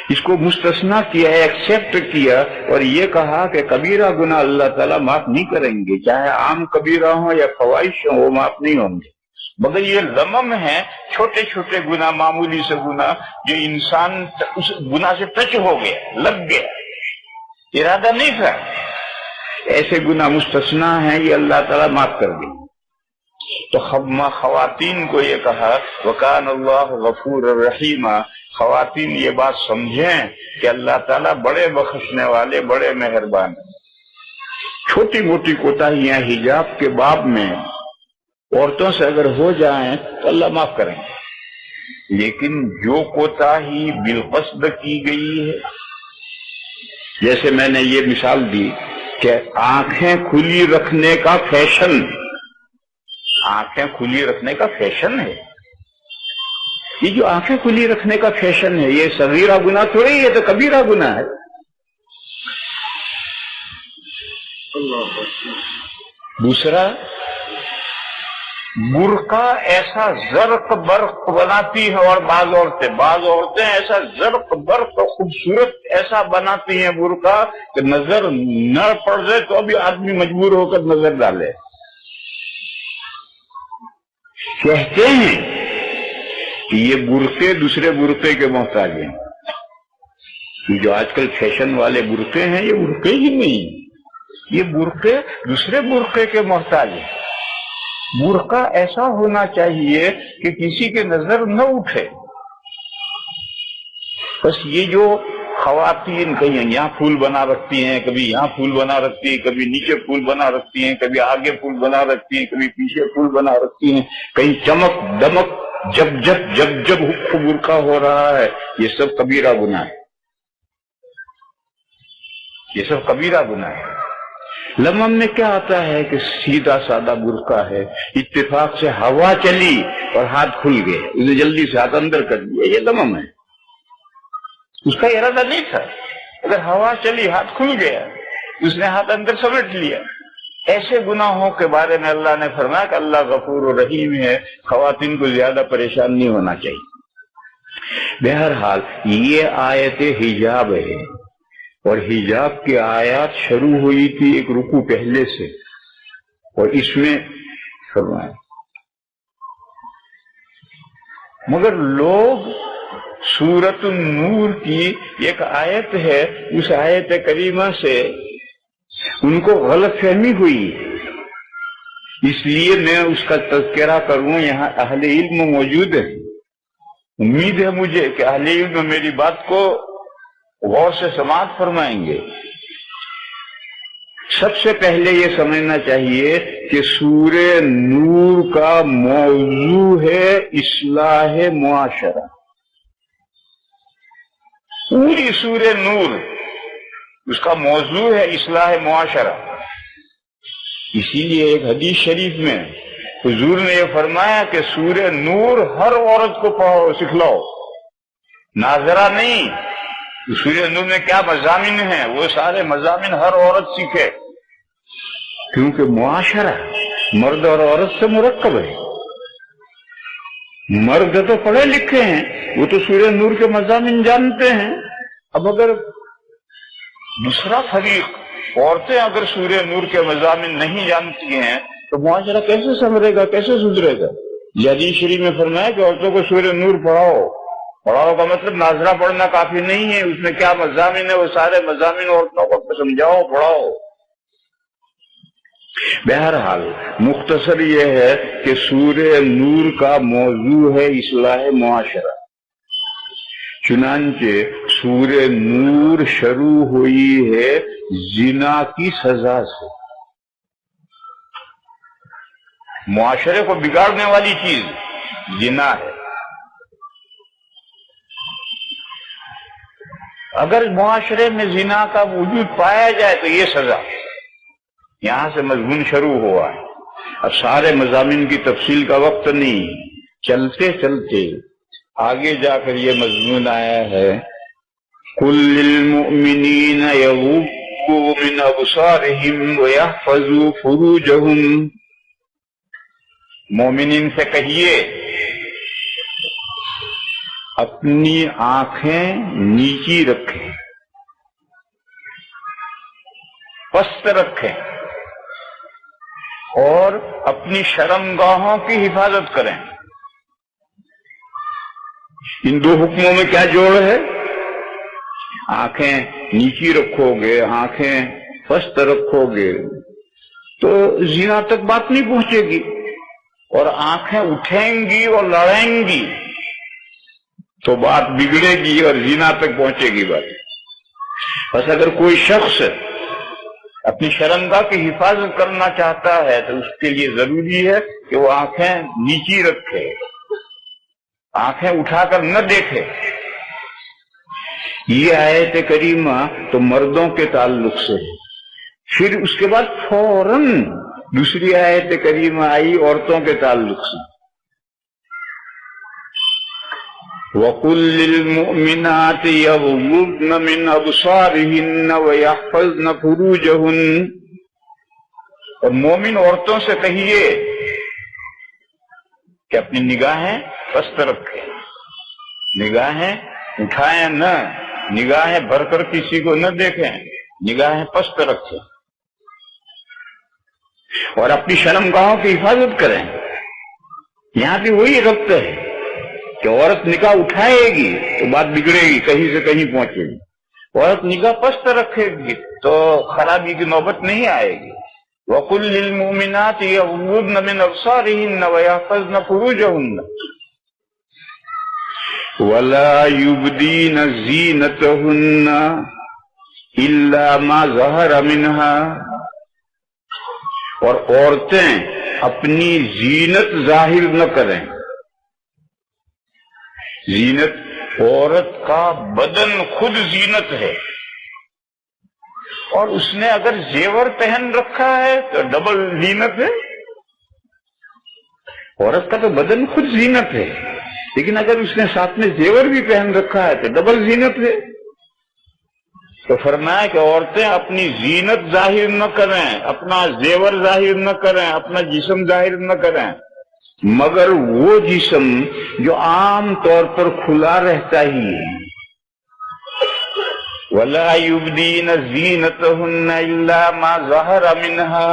اس کو مستثنا کیا، ایکسپٹ کیا، اور یہ کہا کہ کبیرہ گناہ اللہ تعالیٰ معاف نہیں کریں گے، چاہے عام کبیرہ ہوں یا فواحش ہوں، وہ معاف نہیں ہوں گے، مگر یہ لمم ہے، چھوٹے چھوٹے گناہ، معمولی سے گناہ جو انسان اس گناہ سے ٹچ ہو گیا، لگ گیا، ارادہ نہیں تھا، ایسے گناہ مستثنا ہیں، یہ اللہ تعالیٰ معاف کر دیں۔ تو خواتین کو یہ کہا وَكَانَ اللَّهُ غَفُورًا رَحِيمًا، خواتین یہ بات سمجھیں کہ اللہ تعالیٰ بڑے بخشنے والے، بڑے مہربان ہیں۔ چھوٹی موٹی کوتاہیاں حجاب کے باب میں عورتوں سے اگر ہو جائیں تو اللہ معاف کریں گے، لیکن جو کوتاہی بالقصد کی گئی ہے، جیسے میں نے یہ مثال دی کہ آنکھیں کھلی رکھنے کا فیشن، آنکھیں کھلی رکھنے کا فیشن ہے، یہ جو آنکھیں کھلی رکھنے کا فیشن ہے یہ صغیرہ گناہ تھوڑی ہے، تو کبیرہ گناہ ہے۔ دوسرا، برقع ایسا زرق برق بناتی ہے، اور بعض عورتیں ایسا زرق برق خوبصورت ایسا بناتی ہیں برقع کہ نظر نہ پڑ جائے تو ابھی آدمی مجبور ہو کر نظر ڈالے۔ کہتے ہیں کہ یہ برقعے دوسرے برقعے کے محتاج ہیں، یہ جو آج کل فیشن والے برقعے ہیں یہ برقعے ہی نہیں، یہ برقعے دوسرے برقعے کے محتاج ہیں۔ برقع ایسا ہونا چاہیے کہ کسی کے نظر نہ اٹھے۔ بس یہ جو خواتین کہیں یہاں پھول بنا رکھتی ہیں، کبھی یہاں پھول بنا رکھتی ہیں، کبھی نیچے پھول بنا رکھتی ہیں، کبھی آگے پھول بنا رکھتی ہیں، کبھی پیچھے پھول بنا رکھتی ہیں، کہیں چمک دمک جب حق برقع ہو رہا ہے، یہ سب کبیرہ گناہ ہے، یہ سب کبیرہ گناہ ہے۔ لمم میں کیا آتا ہے کہ سیدھا سادہ برقع ہے، اتفاق سے ہوا چلی اور ہاتھ کھل گئے، اسے جلدی سے ہاتھ اندر کر دیا، یہ لمم ہے، اس کا ارادہ نہیں تھا، اگر ہوا چلی ہاتھ کھل گیا، اس نے ہاتھ اندر سمیٹ لیا۔ ایسے گناہوں کے بارے میں اللہ نے فرمایا کہ اللہ غفور و رحیم ہے، خواتین کو زیادہ پریشان نہیں ہونا چاہیے۔ بہرحال یہ آیت حجاب ہے، اور حجاب کی آیات شروع ہوئی تھی ایک رکوع پہلے سے، اور اس میں فرمایا، مگر لوگ سورۃ النور کی ایک آیت ہے، اس آیت کریمہ سے ان کو غلط فہمی ہوئی، اس لیے میں اس کا تذکرہ کروں۔ یہاں اہل علم موجود ہیں، امید ہے مجھے کہ اہل علم میری بات کو غور سے سماعت فرمائیں گے۔ سب سے پہلے یہ سمجھنا چاہیے کہ سورہ نور کا موضوع ہے اصلاح معاشرہ، پوری سورہ نور اس کا موضوع ہے اصلاح معاشرہ۔ اسی لیے ایک حدیث شریف میں حضور نے یہ فرمایا کہ سورہ نور ہر عورت کو پڑھو، سکھلاؤ، ناظرہ نہیں۔ سورہ نور میں کیا مضامین ہیں، وہ سارے مضامین ہر عورت سیکھے، کیونکہ معاشرہ مرد اور عورت سے مرکب ہے۔ مرد تو پڑھے لکھے ہیں، وہ تو سورہ نور کے مضامین جانتے ہیں، اب اگر دوسرا فریق عورتیں اگر سورہ نور کے مضامین نہیں جانتی ہیں تو معاشرہ کیسے سنورے گا، کیسے سدھرے گا؟ حدیث شریف میں فرمایا کہ عورتوں کو سورہ نور پڑھاؤ کا مطلب ناظرہ پڑھنا کافی نہیں ہے، اس میں کیا مضامین ہے وہ سارے مضامین عورتوں کو سمجھاؤ، پڑھاؤ۔ بہرحال مختصر یہ ہے کہ سورہ نور کا موضوع ہے اصلاح معاشرہ، چنانچہ سورہ نور شروع ہوئی ہے زنا کی سزا سے، معاشرے کو بگاڑنے والی چیز زنا ہے۔ اگر معاشرے میں زنا کا وجود پایا جائے تو یہ سزا، یہاں سے مضمون شروع ہوا ہے۔ اب سارے مضامین کی تفصیل کا وقت نہیں، چلتے چلتے آگے جا کر یہ مضمون آیا ہے، قُل لِّلْمُؤْمِنِينَ يَغُضُّوا مِنْ أَبْصَارِهِمْ وَيَحْفَظُوا فُرُوجَهُمْ، مومنین سے کہیے اپنی آنکھیں نیچی رکھیں، پست رکھیں، اور اپنی شرمگاہوں کی حفاظت کریں۔ ان دو حکموں میں کیا جوڑ ہے؟ آنکھیں نیچی رکھو گے، آنکھیں پست رکھو گے تو زنا تک بات نہیں پہنچے گی، اور آنکھیں اٹھیں گی اور لڑیں گی تو بات بگڑے گی اور زنا تک پہنچے گی بات۔ بس اگر کوئی شخص اپنی شرمگاہ کی حفاظت کرنا چاہتا ہے تو اس کے لیے ضروری ہے کہ وہ آنکھیں نیچی رکھے، آنکھیں اٹھا کر نہ دیکھے۔ یہ آیت کریمہ تو مردوں کے تعلق سے ہے، پھر اس کے بعد فوراً دوسری آیت کریمہ آئی عورتوں کے تعلق سے، وَقُل لِّلْمُؤْمِنَاتِ يَغْضُضْنَ مِنْ أَبْصَارِهِنَّ وَيَحْفَظْنَ فُرُوجَهُنَّ، اور مومن عورتوں سے کہیے کہ اپنی نگاہیں پست رکھیں، نگاہیں اٹھائیں نہ، نگاہیں بھر کر کسی کو نہ دیکھیں، نگاہیں پست رکھیں، اور اپنی شرمگاہوں کی حفاظت کریں۔ یہاں بھی وہی ربط ہے کہ عورت نگاہ اٹھائے گی تو بات بگڑے گی، کہیں سے کہیں پہنچے گی، عورت نگاہ پست رکھے گی تو خرابی کی نوبت نہیں آئے گی۔ وَقُل لِّلْمُؤْمِنَاتِ يَغْضُضْنَ مِنْ أَبْصَارِهِنَّ وَيَحْفَظْنَ فُرُوجَهُنَّ وَلَا يُبْدِينَ زِينَتَهُنَّ إِلَّا مَا ظَهَرَ مِنْهَا، اور عورتیں اپنی زینت ظاہر نہ کریں۔ زینت، عورت کا بدن خود زینت ہے، اور اس نے اگر زیور پہن رکھا ہے تو ڈبل زینت ہے۔ عورت کا تو بدن خود زینت ہے، لیکن اگر اس نے ساتھ میں زیور بھی پہن رکھا ہے تو ڈبل زینت ہے۔ تو فرمایا کہ عورتیں اپنی زینت ظاہر نہ کریں، اپنا زیور ظاہر نہ کریں، اپنا جسم ظاہر نہ کریں، مگر وہ جسم جو عام طور پر کھلا رہتا ہی ہے۔ وَلَا يُبْدِينَ زِينَتَهُنَّ إِلَّا مَا ظَهَرَ مِنْهَا،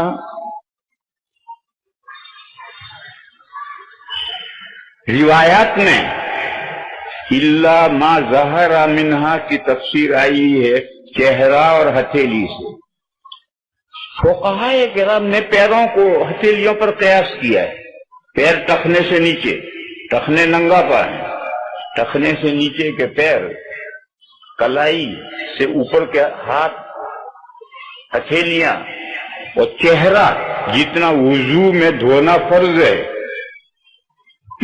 روایات میں إِلَّا مَا ظَهَرَ مِنْهَا کی تفسیر آئی ہے چہرہ اور ہتھیلی سے۔ فقہائے کرام نے پیروں کو ہتھیلیوں پر قیاس کیا ہے، پیر ٹخنے سے نیچے، ٹخنے ننگا پا ہے، ٹخنے سے نیچے کے پیر، کلائی سے اوپر کے ہاتھ، ہتھیلیاں اور چہرہ جتنا وضو میں دھونا فرض ہے،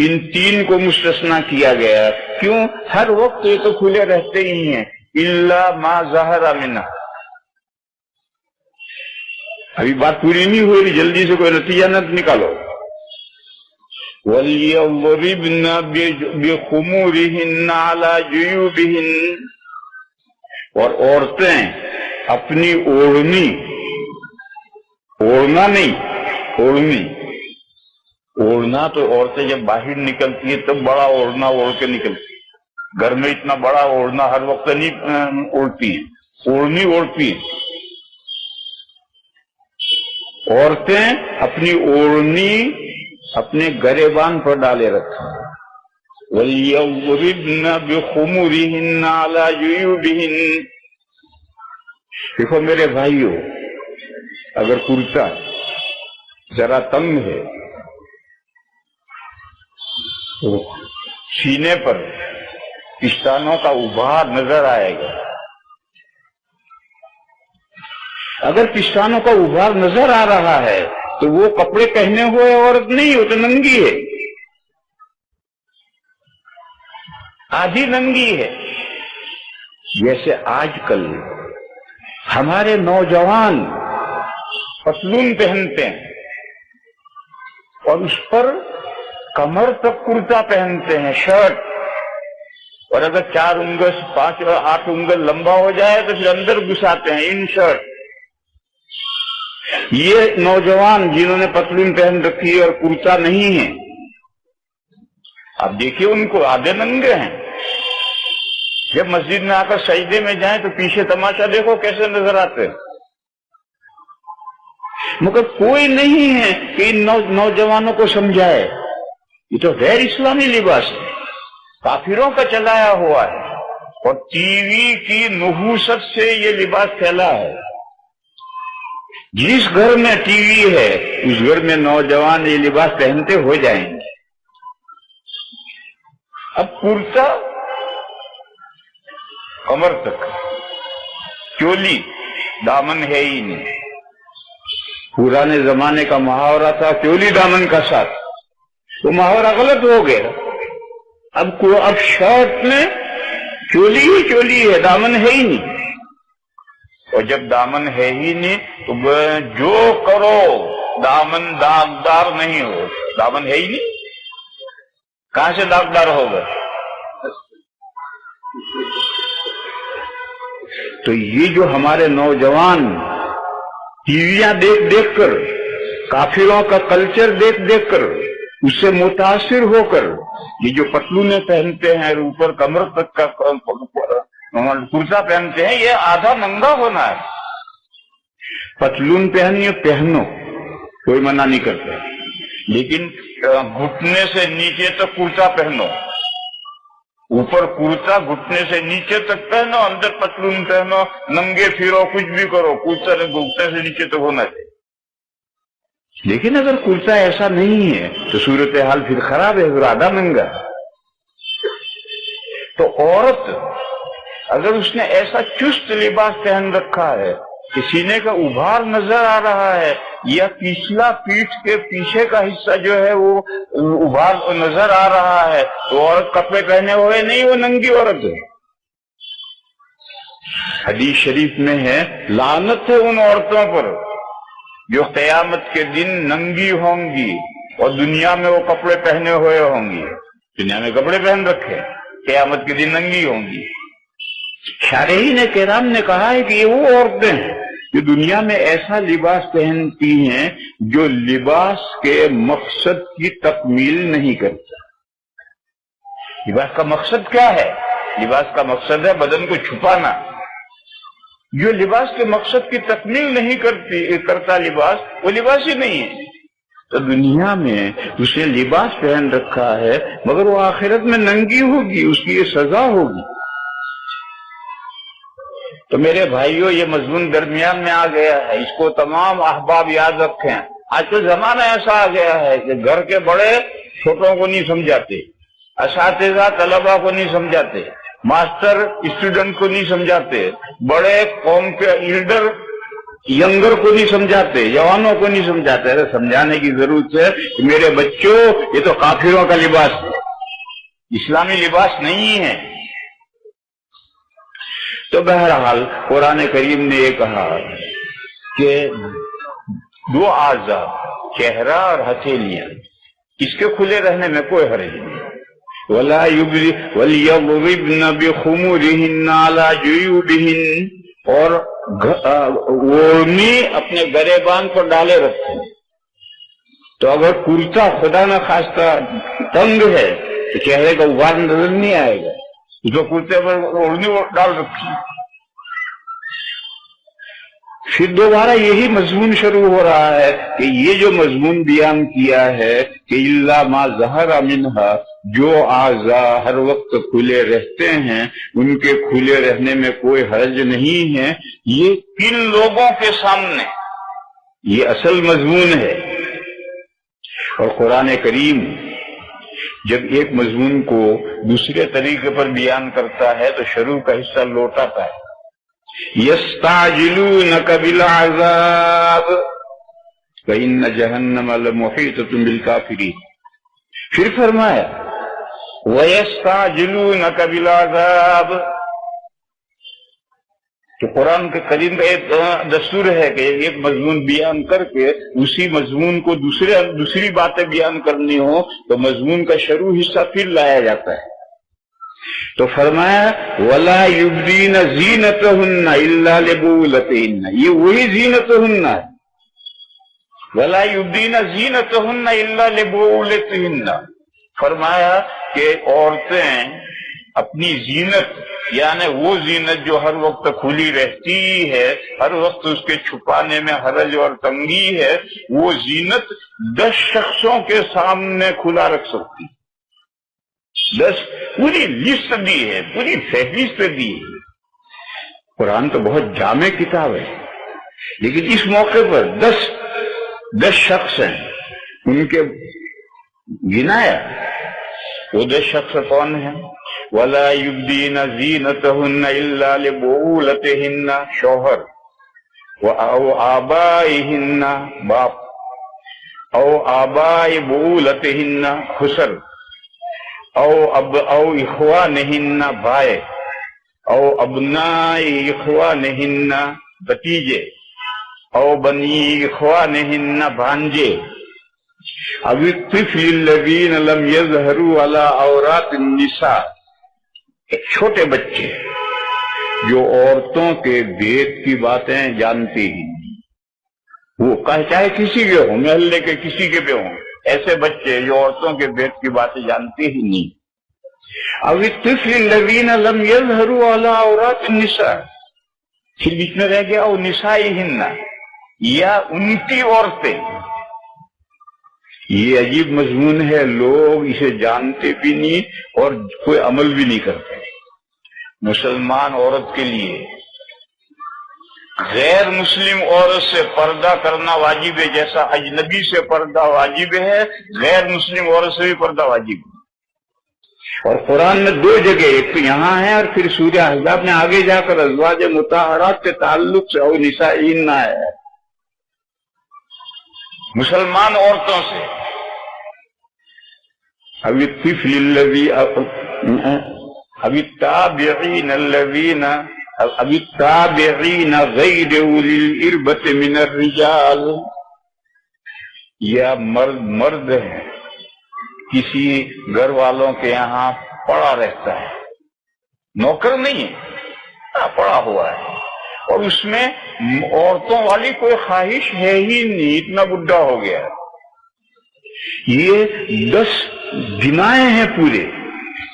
ان تین کو مستثنا کیا گیا۔ کیوں؟ ہر وقت یہ تو کھلے رہتے ہی ہیں، الا ما ظہر منہ۔ ابھی بات پوری نہیں ہوئی، جلدی سے کوئی نتیجہ نہ نکالو۔ وَلْيَضْرِبْنَ بِخُمُورِهِنَّ عَلَى جُيُوبِهِنَّ، اور عورتیں اپنی اوڑھنی، اوڑھنا نہیں، اوڑھنی، اوڑھنا تو عورتیں جب باہر نکلتی ہیں تب بڑا اوڑھنا اوڑھ کے نکلتی ہیں، گھر میں اتنا بڑا اوڑھنا ہر وقت نہیں اوڑھتی ہیں، اوڑھنی اوڑھتی ہیں۔ عورتیں اپنی اوڑھنی اپنے گریبان پر ڈالے رکھیں۔ وَلْيَضْرِبْنَ بِخُمُورِهِنَّ عَلَى جُيُوبِهِنَّ۔ دیکھو میرے بھائیو، اگر کرتا ذرا تنگ ہے تو سینے پر پشتانوں کا ابھار نظر آئے گا۔ اگر پشتانوں کا ابھار نظر آ رہا ہے تو وہ کپڑے پہنے ہوئے عورت نہیں، وہ تو ننگی ہے۔ آدھی ننگی ہے. جیسے آج کل ہمارے نوجوان پتلون پہنتے ہیں اور اس پر کمر تک کرتا پہنتے ہیں، شرٹ، اور اگر 4 انگل 5 اور 8 انگل لمبا ہو جائے تو پھر اندر گھساتے ہیں ان شرٹ. یہ نوجوان جنہوں نے پتلون پہن رکھی ہے اور کرتا نہیں ہے، اب دیکھیے ان کو آدھے ننگے ہیں. جب مسجد میں آ کر سجدے میں جائیں تو پیچھے تماشا دیکھو کیسے نظر آتے ہیں. مگر کوئی نہیں ہے کہ ان نوجوانوں کو سمجھائے. یہ تو غیر اسلامی لباس ہے، کافروں کا چلایا ہوا ہے، اور ٹی وی کی نحوست سے یہ لباس پھیلا ہے. جس گھر میں ٹی وی ہے اس گھر میں نوجوان یہ لباس پہنتے ہو جائیں گے. اب کرتا کمر تک، چولی، دامن ہے ہی نہیں. پرانے زمانے کا محاورہ تھا چولی دامن کا ساتھ، وہ محاورہ غلط ہو گیا. اب شرٹ میں چولی ہی چولی ہے، دامن ہے ہی نہیں. اور جب دامن ہے ہی نہیں تو جو کرو دامن داغدار نہیں ہو. دامن ہے ہی نہیں، کہاں سے داغدار ہوگا؟ تو یہ جو ہمارے نوجوان ٹی ویاں دیکھ کر، کافروں کا کلچر دیکھ کر اس سے متاثر ہو کر یہ جو پتلونے پہنتے ہیں اور اوپر کمر تک کا کرتا پہنتے ہیں، یہ آدھا ننگا ہونا ہے. پتلون پہنو کوئی منع نہیں کرتا، لیکن گھٹنے سے نیچے تک کرتا پہنو. اوپر کرتا گھٹنے سے نیچے تک پہنو، اندر پتلون پہنو، ننگے پھرو، کچھ بھی کرو، کرتا گھٹنے سے نیچے تک ہونا چاہیے. لیکن اگر کرتا ایسا نہیں ہے تو صورتحال پھر خراب ہے، پھر آدھا ننگا. تو عورت اگر اس نے ایسا چست لباس پہن رکھا ہے کہ سینے کا ابھار نظر آ رہا ہے یا پچھلا پیٹھ کے پیچھے کا حصہ جو ہے وہ ابھار نظر آ رہا ہے، تو عورت کپڑے پہنے ہوئے نہیں، وہ ننگی عورت ہے. حدیث شریف میں ہے لعنت ہے ان عورتوں پر جو قیامت کے دن ننگی ہوں گی اور دنیا میں وہ کپڑے پہنے ہوئے ہوں گی. دنیا میں کپڑے پہن رکھے، قیامت کے دن ننگی ہوں گی. شارحین کرام نے کہا ہے کہ یہ وہ عورتیں ہیں جو دنیا میں ایسا لباس پہنتی ہیں جو لباس کے مقصد کی تکمیل نہیں کرتا. لباس کا مقصد کیا ہے؟ لباس کا مقصد ہے بدن کو چھپانا. جو لباس کے مقصد کی تکمیل نہیں کرتا لباس، وہ لباس ہی نہیں ہے. تو دنیا میں اس نے لباس پہن رکھا ہے مگر وہ آخرت میں ننگی ہوگی، اس کی یہ سزا ہوگی. تو میرے بھائیوں، یہ مضمون درمیان میں آ گیا ہے، اس کو تمام احباب یاد رکھیں. آج کل زمانہ ایسا آ گیا ہے کہ گھر کے بڑے چھوٹوں کو نہیں سمجھاتے، اساتذہ طلبہ کو نہیں سمجھاتے، ماسٹر اسٹوڈنٹ کو نہیں سمجھاتے، بڑے قوم کے لیڈر ینگر کو نہیں سمجھاتے، جوانوں کو نہیں سمجھاتے. ارے سمجھانے کی ضرورت ہے کہ میرے بچوں یہ تو کافروں کا لباس ہے، اسلامی لباس نہیں ہے. تو بہرحال قرآن کریم نے یہ کہا کہ 2 اعضاء، چہرہ اور ہتھیلیاں، اس کے کھلے رہنے میں کوئی حرج نہیں. وَلَا وَلْيَضْرِبْنَ بِخُمُرِهِنَّ عَلَى جُيُوبِهِنَّ، اور اوڑھنی اپنے گریبان پر ڈالے رکھتے ہیں. تو اگر کرتا خدا نہ خواستہ تنگ ہے تو چہرے کا ابھار نظر نہیں آئے گا، جو کرتے پر اوڑھنی ڈال رکھی. پھر دوبارہ یہی مضمون شروع ہو رہا ہے کہ یہ جو مضمون بیان کیا ہے کہ الا ما ظہر منہا، جو اعضاء ہر وقت کھلے رہتے ہیں ان کے کھلے رہنے میں کوئی حرج نہیں ہے. یہ کن لوگوں کے سامنے یہ اصل مضمون ہے. اور قرآن کریم جب ایک مضمون کو دوسرے طریقے پر بیان کرتا ہے تو شروع کا حصہ لوٹاتا ہے. یستعجلونک بالعذاب وان جہنم لمحیطۃ بالکافرین. پھر فرمایا وَيَسْتَعْجِلُونَكَ بِالْعَذَابِ، تو قرآن کے کریم کا ایک دستور ہے کہ ایک مضمون بیان کر کے اسی مضمون کو دوسری باتیں بیان کرنی ہو تو مضمون کا شروع حصہ پھر لایا جاتا ہے. تو فرمایا وَلَا يُبْدِينَ زِينَتَهُنَّ إِلَّا لِبُعُولَتِهِنَّ، یہ وہی زینتهن ہے. وَلَا يُبْدِينَ زِينَتَهُنَّ إِلَّا لِبُعُولَتِهِنَّ، فرمایا کہ عورتیں اپنی زینت، یعنی وہ زینت جو ہر وقت کھلی رہتی ہے، ہر وقت اس کے چھپانے میں حرج اور تنگی ہے، وہ زینت 10 شخصوں کے سامنے کھلا رکھ سکتی. 10 پوری لسٹ دی ہے، پوری فہرست دی ہے. قرآن تو بہت جامع کتاب ہے، لیکن اس موقع پر 10 شخص ہیں، ان کے گنایا. وہ 10 شخص کون ہیں؟ وَلَا يُبْدِينَ زِينَتَهُنَّ إِلَّا لِبُعُولَتِهِنَّ، شوہر، أَوْ آبَائِهِنَّ، باپ، أَوْ آبَاءِ بُعُولَتِهِنَّ، خسر، أَوْ إِخْوَانِهِنَّ، بھائی، أَوْ أَبْنَاءِ إِخْوَانِهِنَّ، بتیجے، أَوْ بَنِي إِخْوَانِهِنَّ، بھانجے، أَوِ الطِّفْلِ الَّذِينَ لَمْ يَظْهَرُوا عَلَى عَوْرَاتِ النِّسَاءِ، ایک چھوٹے بچے جو عورتوں کے بھید کی باتیں جانتے ہی نہیں، وہ چاہے کسی کے ہوں، محلے کے کسی کے بھی ہوں، ایسے بچے جو عورتوں کے بھید کی باتیں جانتے ہی نہیں. أَوِ الطِّفْلِ الَّذِينَ لَمْ يَظْهَرُوا عَلَى عَوْرَاتِ النِّسَاءِ، پھر بیچ میں رہ گیا أَوْ نِسَائِهِنَّ، یا ان کی عورتیں. یہ عجیب مضمون ہے، لوگ اسے جانتے بھی نہیں اور کوئی عمل بھی نہیں کرتے. مسلمان عورت کے لیے غیر مسلم عورت سے پردہ کرنا واجب ہے، جیسا اجنبی سے پردہ واجب ہے، غیر مسلم عورت سے بھی پردہ واجب ہے. اور قرآن میں 2 جگہ، ایک تو یہاں ہے اور پھر سورہ احزاب میں آگے جا کر ازواج مطہرات کے تعلق سے او نسائہن ہے. مسلمان عورتوں سے اب الطفل الذی اب التابعین الذین اب التابعین غیر اولی الاربۃ من الرجال، یا مرد ہے کسی گھر والوں کے یہاں پڑا رہتا ہے، نوکر نہیں ہے، پڑا ہوا ہے، اور اس میں عورتوں والی کوئی خواہش ہے ہی نہیں، اتنا بڈھا ہو گیا ہے. یہ 10 گنائے ہیں پورے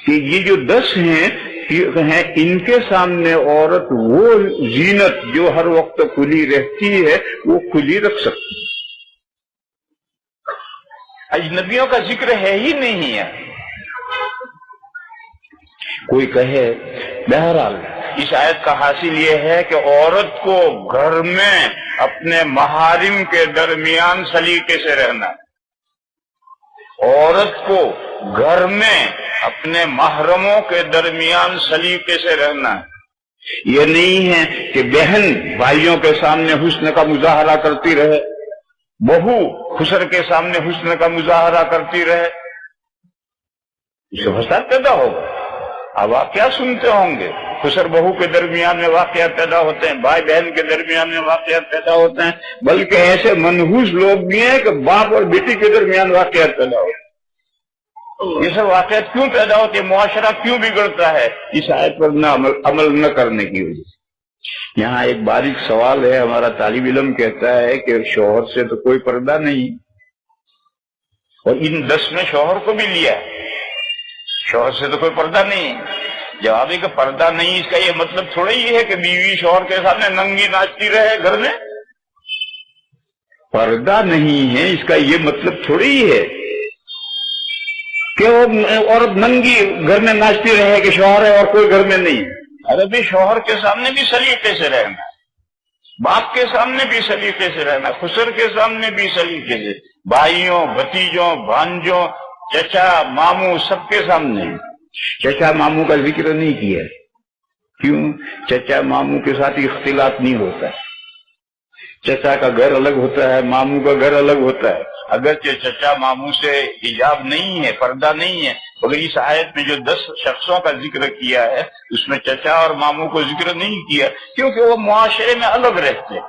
کہ یہ جو 10 ہیں ان کے سامنے عورت وہ زینت جو ہر وقت کھلی رہتی ہے وہ کھلی رکھ سکتی. اجنبیوں کا ذکر ہے ہی نہیں ہے. کوئی کہے، بہرحال اس آیت کا حاصل یہ ہے کہ عورت کو گھر میں اپنے محارم کے درمیان سلیقے سے رہنا ہے. عورت کو گھر میں اپنے محرموں کے درمیان سلیقے سے رہنا ہے. یہ نہیں ہے کہ بہن بھائیوں کے سامنے حسن کا مظاہرہ کرتی رہے، بہو خسر کے سامنے حسن کا مظاہرہ کرتی رہے، اس سے فساد پیدا ہوگا. اب آپ کیا سنتے ہوں گے، خسر بہو کے درمیان میں واقعات پیدا ہوتے ہیں، بھائی بہن کے درمیان میں واقعات پیدا ہوتے ہیں، بلکہ ایسے منحوس لوگ بھی ہیں کہ باپ اور بیٹی کے درمیان واقعات پیدا ہوتے ہیں. یہ سب واقعات کیوں پیدا ہوتے ہیں، معاشرہ کیوں بگڑتا ہے؟ اس آیت پر عمل نہ کرنے کی وجہ سے. یہاں ایک باریک سوال ہے، ہمارا طالب علم کہتا ہے کہ شوہر سے تو کوئی پردہ نہیں، اور ان 10 میں شوہر کو بھی لیا، شوہر سے تو کوئی پردہ نہیں. جواب ہے کہ پردہ نہیں، اس کا یہ مطلب تھوڑا ہی ہے کہ بیوی شوہر کے سامنے ننگی ناچتی رہے گھر میں. پردہ نہیں ہے اس کا یہ مطلب تھوڑا ہی ہے کہ وہ عورت ننگی گھر میں ناچتی رہے کہ شوہر ہے اور کوئی گھر میں نہیں. عربی شوہر کے سامنے بھی سلیقے سے رہنا، باپ کے سامنے بھی سلیقے سے رہنا، خسر کے سامنے بھی سلیقے سے، بھائیوں بھتیجوں بھانجوں چچا ماموں سب کے سامنے. چچا ماموں کا ذکر نہیں کیا، کیوں؟ چچا ماموں کے ساتھ اختلاط نہیں ہوتا. چچا کا گھر الگ ہوتا ہے، ماموں کا گھر الگ ہوتا ہے. اگرچہ چچا ماموں سے حجاب نہیں ہے، پردہ نہیں ہے، مگر اس آیت میں جو 10 شخصوں کا ذکر کیا ہے اس میں چچا اور ماموں کو ذکر نہیں کیا، کیونکہ وہ معاشرے میں الگ رہتے ہیں.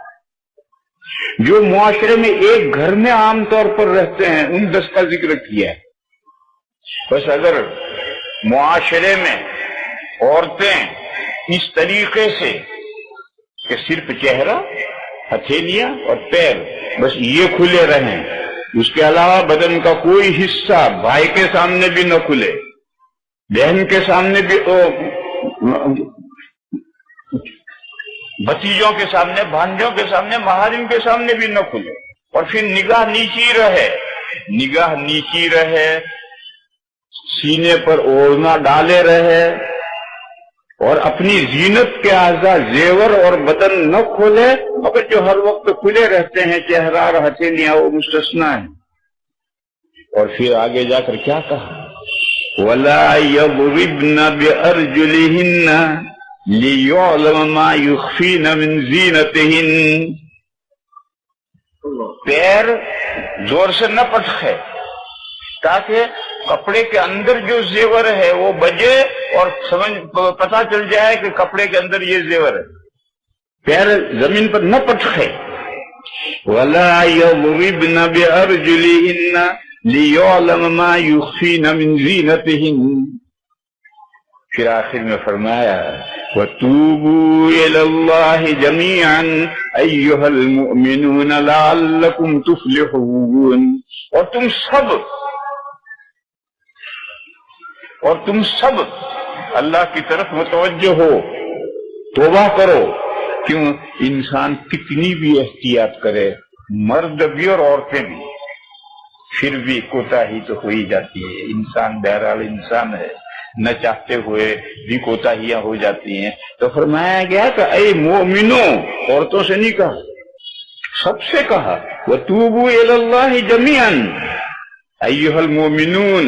جو معاشرے میں ایک گھر میں عام طور پر رہتے ہیں ان 10 کا ذکر کیا ہے. بس اگر معاشرے میں عورتیں اس طریقے سے کہ صرف چہرہ، ہتھیلیاں اور پیر بس یہ کھلے رہیں، اس کے علاوہ بدن کا کوئی حصہ بھائی کے سامنے بھی نہ کھلے، بہن کے سامنے بھی، بھتیجوں کے سامنے، بھانجوں کے سامنے، محارم کے سامنے بھی نہ کھلے، اور پھر نگاہ نیچی رہے، سینے پر اوڑھنا ڈالے رہے، اور اپنی زینت کے اعضاء زیور اور بدن نہ کھولے، مگر جو ہر وقت کھلے رہتے ہیں چہرہ اور ہتھیلیاں وہ مستثنیٰ ہیں. اور پھر آگے جا کر کیا کہا؟ وَلَا يَضْرِبْنَ بِأَرْجُلِهِنَّ لِيُعْلَمَ مَا يُخْفِينَ مِنْ زِينَتِهِنَّ. پیر زور سے نہ پٹخے تاکہ کپڑے کے اندر جو زیور ہے وہ بجے اور پتہ چل جائے کہ کپڑے کے اندر یہ زیور ہے. پیر زمین پر نہ پٹخے. وَلَا يَضْرِبْنَ بِأَرْجُلِهِنَّ لِيُعْلَمَ مَا يُخْفِينَ مِنْ زِينَتِهِنَّ. پھر آخر میں فرمایا وَتُوبُوا إِلَى اللَّهِ جَمِيعًا أَيُّهَا الْمُؤْمِنُونَ لَعَلَّكُمْ تُفْلِحُونَ. اور تم سب اللہ کی طرف متوجہ ہو، توبہ کرو. کیوں؟ انسان کتنی بھی احتیاط کرے، مرد بھی اور عورتیں بھی، پھر بھی کوتاہی تو ہو ہی جاتی ہے. انسان بہرحال انسان ہے، نہ چاہتے ہوئے بھی کوتاہیاں ہو جاتی ہیں. تو فرمایا گیا کہ اے مومنوں، عورتوں سے نہیں کہا، سب سے کہا وَتُوبُوا إِلَى اللَّهِ جَمِيعًا أَيُّهَا الْمُؤْمِنُونَ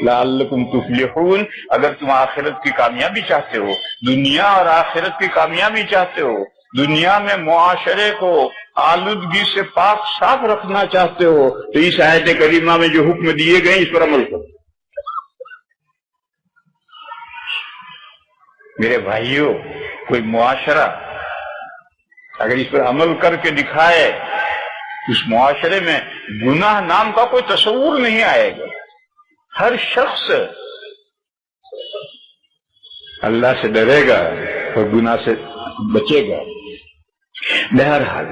لَعَلَّكُمْ تُفْلِحُونَ. اگر تم آخرت کی کامیابی چاہتے ہو، دنیا اور آخرت کی کامیابی چاہتے ہو، دنیا میں معاشرے کو آلودگی سے پاک صاف رکھنا چاہتے ہو، تو اس آیت کریمہ میں جو حکم دیے گئے اس پر عمل کرو. میرے بھائیوں، کوئی معاشرہ اگر اس پر عمل کر کے دکھائے، اس معاشرے میں گناہ نام کا کوئی تصور نہیں آئے گا. ہر شخص اللہ سے ڈرے گا اور گناہ سے بچے گا. بہرحال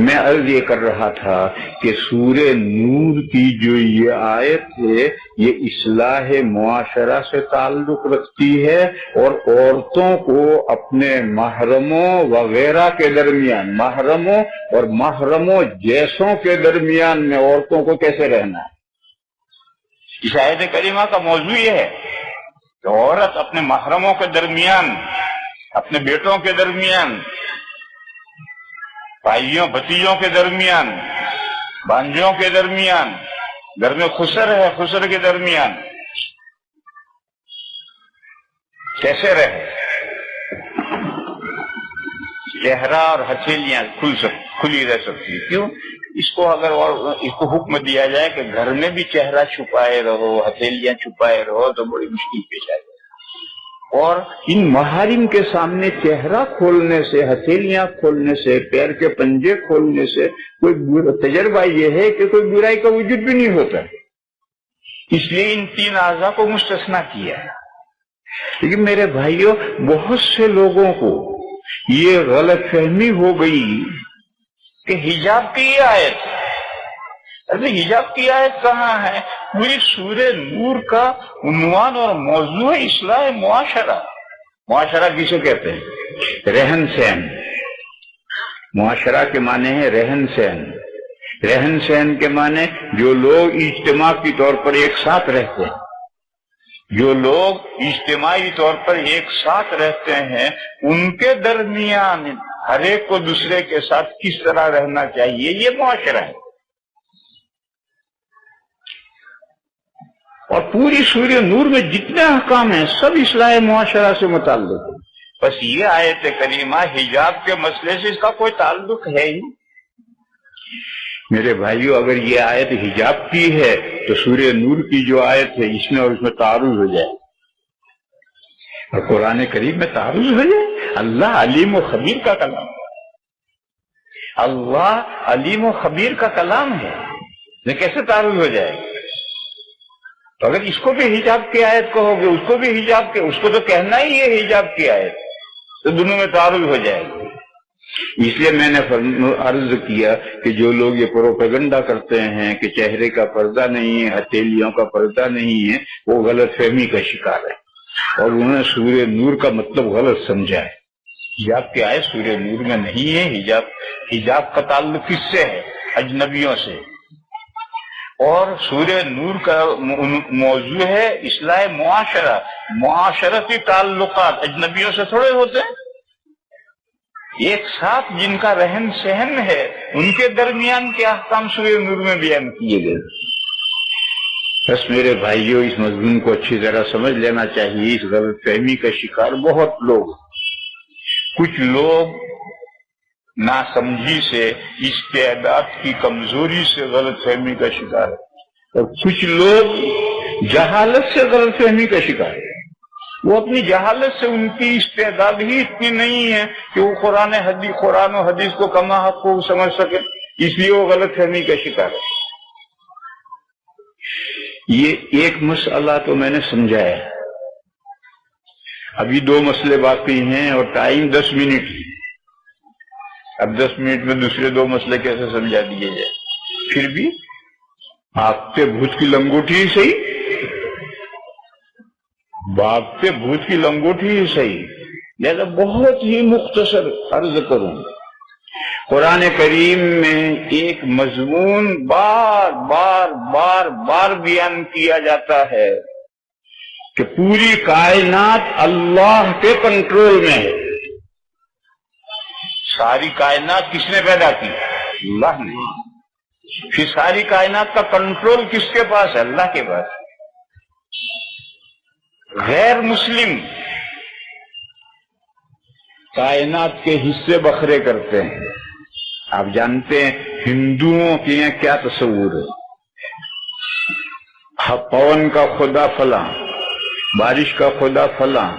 میں عرض یہ کر رہا تھا کہ سورہ نور کی جو یہ آیت ہے یہ اصلاح معاشرہ سے تعلق رکھتی ہے، اور عورتوں کو اپنے محرموں وغیرہ کے درمیان، محرموں اور محرموں جیسوں کے درمیان میں عورتوں کو کیسے رہنا ہے. اس آیت کریمہ کا موضوع یہ ہے کہ عورت اپنے محرموں کے درمیان، اپنے بیٹوں کے درمیان، بھائیوں بھتیجوں کے درمیان، بھانجوں کے درمیان، گھر میں خسر ہے خسر کے درمیان کیسے رہے. چہرہ اور ہتھیلیاں کھلی رہ سکتی. کیوں؟ اس کو اگر اس کو حکم دیا جائے کہ گھر میں بھی چہرہ چھپائے رہو، ہتھیلیاں چھپائے رہو، تو بڑی مشکل پیش آئے. اور ان محارم کے سامنے چہرہ کھولنے سے، ہتھیلیاں کھولنے سے، پیر کے پنجے کھولنے سے کوئی تجربہ یہ ہے کہ کوئی برائی کا وجود بھی نہیں ہوتا. اس لیے ان 3 اعضاء کو مستثنیٰ کیا ہے. لیکن میرے بھائیوں، بہت سے لوگوں کو یہ غلط فہمی ہو گئی کہ حجاب کی یہ آیت ہے. ارے حجاب کی آیت کہاں ہے؟ پوری سورہ نور کا عنوان اور موضوع ہے اصلاح معاشرہ. معاشرہ کسے کہتے ہیں؟ رہن سہن. معاشرہ کے معنی ہے رہن سہن. رہن سہن کے معنی جو لوگ اجتماعی طور پر ایک ساتھ رہتے ہیں، جو لوگ اجتماعی طور پر ایک ساتھ رہتے ہیں، ان کے درمیان ہر ایک کو دوسرے کے ساتھ کس طرح رہنا چاہیے، یہ معاشرہ ہے. اور پوری سورہ نور میں جتنے احکام ہیں سب اصلاح معاشرہ سے متعلق ہیں. بس یہ آیت کریمہ حجاب کے مسئلے سے اس کا کوئی تعلق ہے ہی. میرے بھائیوں، اگر یہ آیت حجاب کی ہے تو سورہ نور کی جو آیت ہے اس میں اور اس میں تعارض ہو جائے، اور قرآن کریم میں تعارض ہو جائے۔ اللہ علیم و خبیر کا کلام ہے، اللہ علیم و خبیر کا کلام ہے، یہ کیسے تعارض ہو جائے گا؟ تو اگر اس کو بھی حجاب کی آیت کہو گے، اس کو بھی حجاب کے، اس کو تو کہنا ہی ہے حجاب کی آیت، تو دونوں میں تعارض ہو جائے گا۔ اس لیے میں نے عرض کیا کہ جو لوگ یہ پروپیگنڈا کرتے ہیں کہ چہرے کا پردہ نہیں ہے، ہتھیلیوں کا پردہ نہیں ہے، وہ غلط فہمی کا شکار ہے، اور انہوں نے سورہ نور کا مطلب غلط سمجھا ہے۔ حجاب کی آیت سورہ نور میں نہیں ہے۔ حجاب کا تعلق کس سے ہے؟ اجنبیوں سے، اور سورہ نور کا موضوع ہے اصلاح معاشرہ، معاشرتی تعلقات اجنبیوں سے تھوڑے ہوتے ہیں، ایک ساتھ جن کا رہن سہن ہے ان کے درمیان کے احکام سورہ نور میں بیان کیے گئے۔ بس میرے بھائیوں، اس مضمون کو اچھی طرح سمجھ لینا چاہیے۔ اس غلط فہمی کا شکار بہت لوگ، کچھ لوگ ناسمجھی سے، استعداد کی کمزوری سے غلط فہمی کا شکار ہے، اور کچھ لوگ جہالت سے غلط فہمی کا شکار ہے۔ وہ اپنی جہالت سے، ان کی استعداد ہی اتنی نہیں ہے کہ وہ قرآن و حدیث کو کما حق کو سمجھ سکے، اس لیے وہ غلط فہمی کا شکار ہے۔ یہ ایک مسئلہ تو میں نے سمجھایا، ابھی 2 مسئلے باقی ہیں اور ٹائم 10 منٹ ہے۔ اب 10 منٹ میں دوسرے 2 مسئلے کیسے سمجھا دیے جائے؟ پھر بھی بھاگتے بھوت کی لنگوٹی ہی صحیح، بھاگتے بھوت کی لنگوٹی ہی صحیح، لہذا بہت ہی مختصر عرض کروں۔ قرآن کریم میں ایک مضمون بار بار بیان کیا جاتا ہے کہ پوری کائنات اللہ کے کنٹرول میں ہے۔ ساری کائنات کس نے پیدا کی؟ اللہ نے۔ پھر ساری کائنات کا کنٹرول کس کے پاس ہے؟ اللہ کے پاس۔ غیر مسلم کائنات کے حصے بکھرے کرتے ہیں۔ آپ جانتے ہیں ہندوؤں کے یہاں کیا تصور ہے؟ پون کا خدا فلاں، بارش کا خدا فلاں،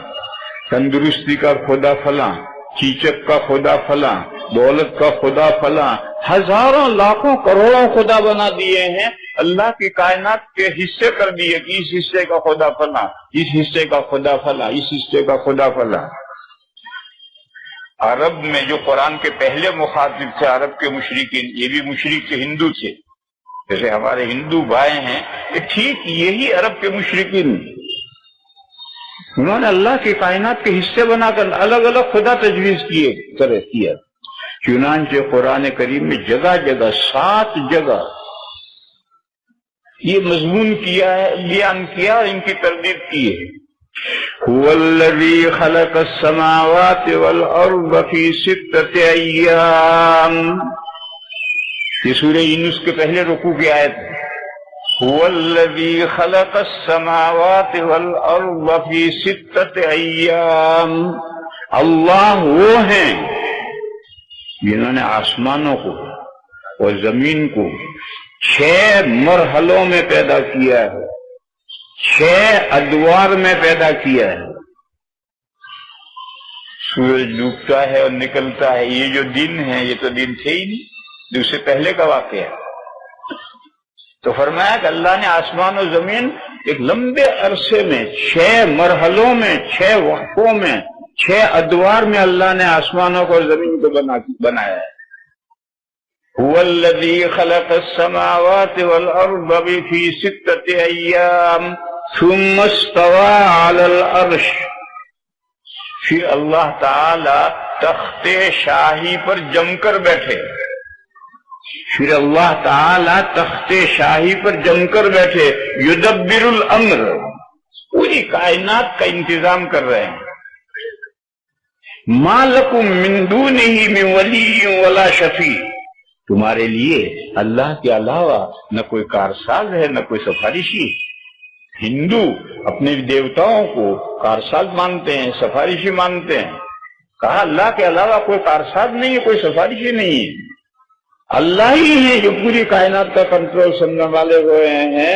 تندرستی کا خدا فلاں، چیچک کا خدا فلاں، دولت کا خدا فلاں، ہزاروں لاکھوں کروڑوں خدا بنا دیے ہیں، اللہ کی کائنات کے حصے کر دیے کہ اس حصے کا خدا فلاں، اس حصے کا خدا فلاں، اس حصے کا خدا فلاں۔ عرب میں جو قرآن کے پہلے مخاطب تھے، عرب کے مشرکین، یہ بھی مشرک کے ہندو تھے، جیسے ہمارے ہندو بھائی ہیں، کہ ٹھیک یہی عرب کے مشرکین، انہوں نے اللہ کی کائنات کے حصے بنا کر الگ الگ خدا تجویز کیا۔ چنانچہ قرآن کریم میں جگہ جگہ 7 جگہ یہ مضمون کیا ہے، بیان کیا اور ان کی تردید کی ہے۔ هو الذی خلق السماوات والارض فی 6 ایام، یہ سورہ یونس کے پہلے رکوع کی آیت ہے۔ هو الذی خلق السماوات والارض فی 6 ایام، اللہ وہ ہیں جنہوں نے آسمانوں کو اور زمین کو 6 مرحلوں میں پیدا کیا ہے، 6 ادوار میں پیدا کیا ہے۔ سورج ڈوبتا ہے اور نکلتا ہے، یہ جو دن ہے یہ تو دن تھے ہی نہیں، اس سے پہلے کا واقعہ ہے۔ تو فرمایا کہ اللہ نے آسمان و زمین ایک لمبے عرصے میں 6 مرحلوں میں، 6 وقتوں میں، 6 ادوار میں اللہ نے آسمانوں کو اور زمین کو بنایا ہے۔ هو الذی خلق السماوات والارض فی 6 ایام ثم استوى علی العرش، پھر اللہ تعالی تخت شاہی پر جم کر بیٹھے، پھر اللہ تعالی تخت شاہی پر جم کر بیٹھے، یدبر الامر، پوری کائنات کا انتظام کر رہے ہیں۔ ما لکم من دونہ من ولی ولا شفیع، تمہارے لیے اللہ کے علاوہ نہ کوئی کارساز ہے نہ کوئی سفارشی ہے۔ ہندو اپنے دیوتاؤں کو کارساز مانتے ہیں، سفارشی مانتے ہیں، کہا اللہ کے علاوہ کوئی کارساز نہیں ہے، کوئی سفارشی نہیں ہے۔ اللہ ہی ہیں جو پوری کائنات کا کنٹرول سننے والے ہوئے ہیں.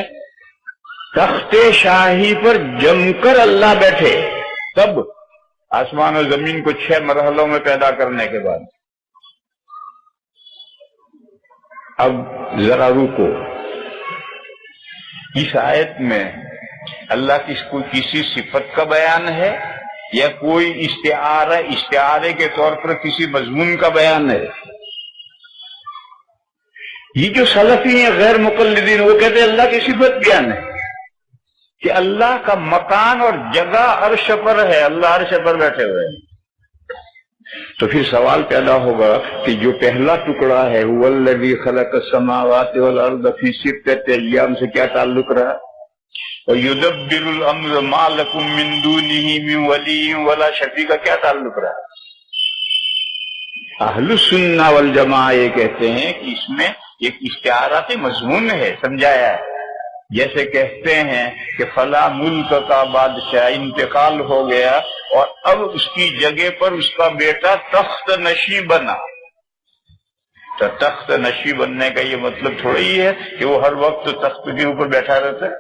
تخت شاہی پر جم کر اللہ بیٹھے تب آسمان و زمین کو 6 مرحلوں میں پیدا کرنے کے بعد. اب ذرا رکو، اس آیت میں اللہ کی کوئی کسی صفت کا بیان ہے یا کوئی استعارے کے طور پر کسی مضمون کا بیان ہے؟ یہ جو سلفی ہیں غیر مقلدین وہ کہتے ہیں اللہ کی صفت بیان ہے کہ اللہ کا مکان اور جگہ عرش پر ہے، اللہ عرش پر بیٹھے ہوئے ہیں. تو پھر سوال پیدا ہوگا کہ جو پہلا ٹکڑا ہے هو الذی خلق السماوات والارض فی 6 ایام سے کیا تعلق رہا؟ وَيُدَبِّرُ الْأَمْرَ مَا لَكُم مِّن دُونِهِ مِن وَلِيٍّ وَلَا شَفِيعٍ کا کیا تعلق رہا؟ اہل السنہ والجماعہ یہ کہتے ہیں کہ اس میں ایک استعاراتی مضمون ہے، سمجھایا ہے. جیسے کہتے ہیں کہ فلاں ملک کا بادشاہ انتقال ہو گیا اور اب اس کی جگہ پر اس کا بیٹا تخت نشیں بنا. تو تخت نشیں بننے کا یہ مطلب تھوڑا ہی ہے کہ وہ ہر وقت تخت کے اوپر بیٹھا رہتا ہے.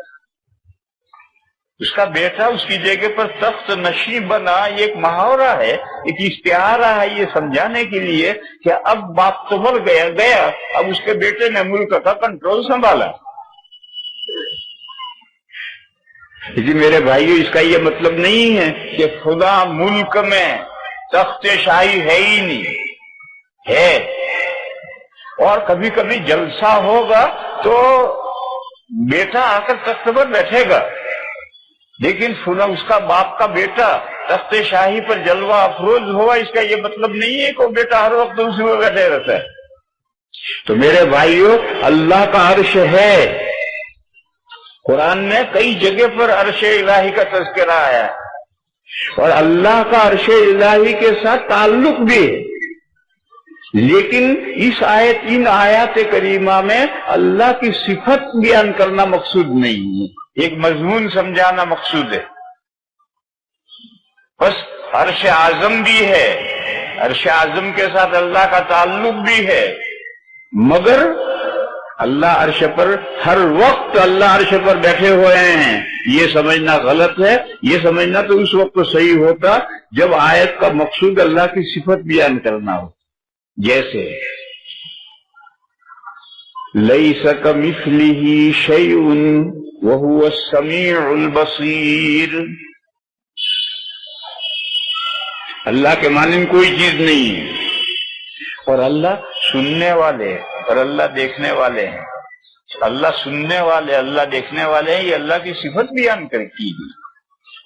اس کا بیٹا اس کی جگہ پر تخت نشیں بنا، یہ ایک محاورہ ہے، ایک استعارہ ہے یہ سمجھانے کے لیے کہ اب باپ تو مر گیا، اب اس کے بیٹے نے ملک کا کنٹرول سنبھالا. جی میرے بھائیو، اس کا یہ مطلب نہیں ہے کہ خدا ملک میں تخت شاہی ہے ہی نہیں، ہے. اور کبھی کبھی جلسہ ہوگا تو بیٹا آ کر تخت پر بیٹھے گا، لیکن سنا اس کا باپ کا بیٹا تخت شاہی پر جلوہ افروز ہوا، اس کا یہ مطلب نہیں ہے کہ بیٹا ہر وقت اسی میں بیٹھے رہتا ہے. تو میرے بھائیو، اللہ کا عرش ہے. قرآن میں کئی جگہ پر عرش الہی کا تذکرہ آیا ہے اور اللہ کا عرش الہی کے ساتھ تعلق بھی ہے، لیکن ان آیات کریمہ میں اللہ کی صفت بیان کرنا مقصود نہیں ہے، ایک مضمون سمجھانا مقصود ہے. بس عرش اعظم بھی ہے، عرش اعظم کے ساتھ اللہ کا تعلق بھی ہے، مگر اللہ عرش پر ہر وقت اللہ عرش پر بیٹھے ہوئے ہیں یہ سمجھنا غلط ہے. یہ سمجھنا تو اس وقت صحیح ہوتا جب آیت کا مقصود اللہ کی صفت بیان کرنا ہو. جیسے لیس کمثلہ شیء وہو السمیع البصیر. اللہ کے مانند کوئی چیز نہیں ہے، اور اللہ سننے والے اور اللہ دیکھنے والے ہیں. اللہ سننے والے، اللہ دیکھنے والے ہیں، یہ اللہ کی صفت بیان کی گئی.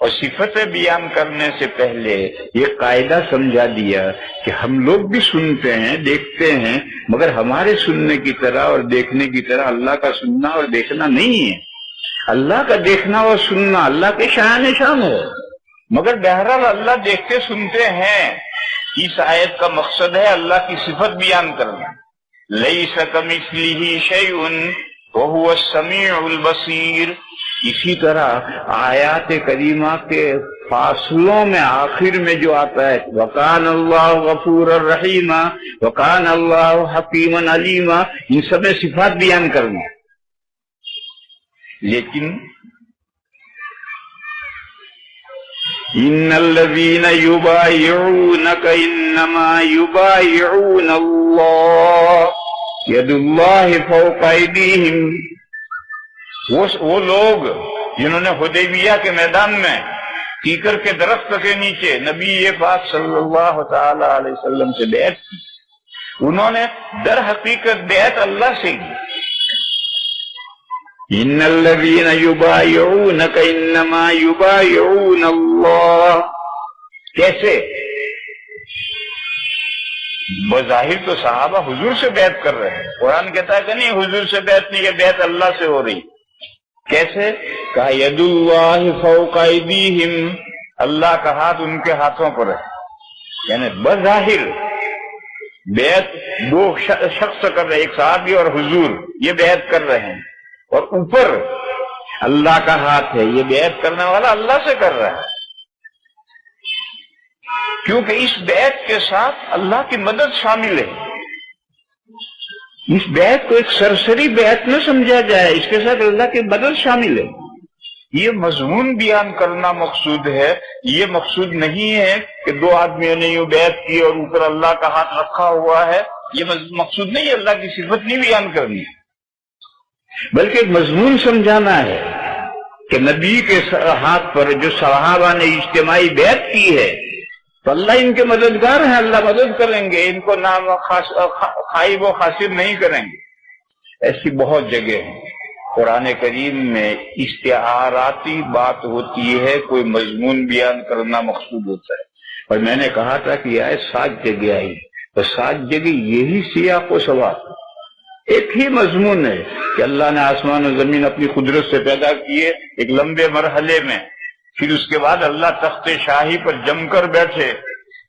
اور صفت بیان کرنے سے پہلے یہ قاعدہ سمجھا دیا کہ ہم لوگ بھی سنتے ہیں، دیکھتے ہیں، مگر ہمارے سننے کی طرح اور دیکھنے کی طرح اللہ کا سننا اور دیکھنا نہیں ہے. اللہ کا دیکھنا اور سننا اللہ کے شان شان ہے، مگر بہرحال اللہ دیکھتے سنتے ہیں. اس آیت کا مقصد ہے اللہ کی صفت بیان کرنا. لیس کمثلہ شیء وہو السمیع البصیر. اسی طرح آیات کریمہ کے فاصلوں میں آخر میں جو آتا ہے وَكَانَ اللَّهُ غَفُورًا رَحِيمًا وَكَانَ اللَّهُ حَكِيمًا عَلِيمًا، ان سب میں صفات بیان کرنا. لیکن ان الذین یبایعونک انما یبایعون اللہ ید اللہ فوق ایدیہم. وہ لوگ جنہوں نے حدیبیہ کے میدان میں کیکر کے درخت کے نیچے نبی پاک صلی اللہ تعالی علیہ وسلم سے بیعت کی، انہوں نے در حقیقت بیعت اللہ سے کی. ان الذین یبایعونک انما یبایعون اللہ. کیسے؟ بظاہر تو صحابہ حضور سے بیعت کر رہے ہیں، قرآن کہتا ہے کہ نہیں حضور سے بیعت نہیں، یہ بیعت اللہ سے ہو رہی. کیسے؟ کہا ید اللہ فوق ایدیہم، اللہ کا ہاتھ ان کے ہاتھوں پر ہے. یعنی بظاہر بیعت دو شخص کر رہے ہیں، ایک صحابی اور حضور، یہ بیعت کر رہے ہیں، اور اوپر اللہ کا ہاتھ ہے، یہ بیعت کرنے والا اللہ سے کر رہا ہے. کیونکہ اس بیعت کے ساتھ اللہ کی مدد شامل ہے. اس بیعت کو ایک سرسری بیعت نہ سمجھا جائے، اس کے ساتھ اللہ کی مدد شامل ہے۔ یہ مضمون بیان کرنا مقصود ہے، یہ مقصود نہیں ہے کہ دو آدمیوں نے یوں بیعت کی اور اوپر اللہ کا ہاتھ رکھا ہوا ہے، یہ مقصود نہیں ہے، اللہ کی صفت نہیں بیان کرنی، بلکہ ایک مضمون سمجھانا ہے کہ نبی کے ہاتھ پر جو صحابہ نے اجتماعی بیعت کی ہے تو اللہ ان کے مددگار ہیں، اللہ مدد کریں گے، ان کو نام خائب و خاسر نہیں کریں گے۔ ایسی بہت جگہ ہیں قرآن کریم میں استعاراتی بات ہوتی ہے، کوئی مضمون بیان کرنا مقصود ہوتا ہے، اور میں نے کہا تھا کہ یہ 7 جگہ آئی، تو 7 جگہ یہی سیاق و سباق، ایک ہی مضمون ہے کہ اللہ نے آسمان و زمین اپنی قدرت سے پیدا کیے ایک لمبے مرحلے میں، پھر اس کے بعد اللہ تخت شاہی پر جم کر بیٹھے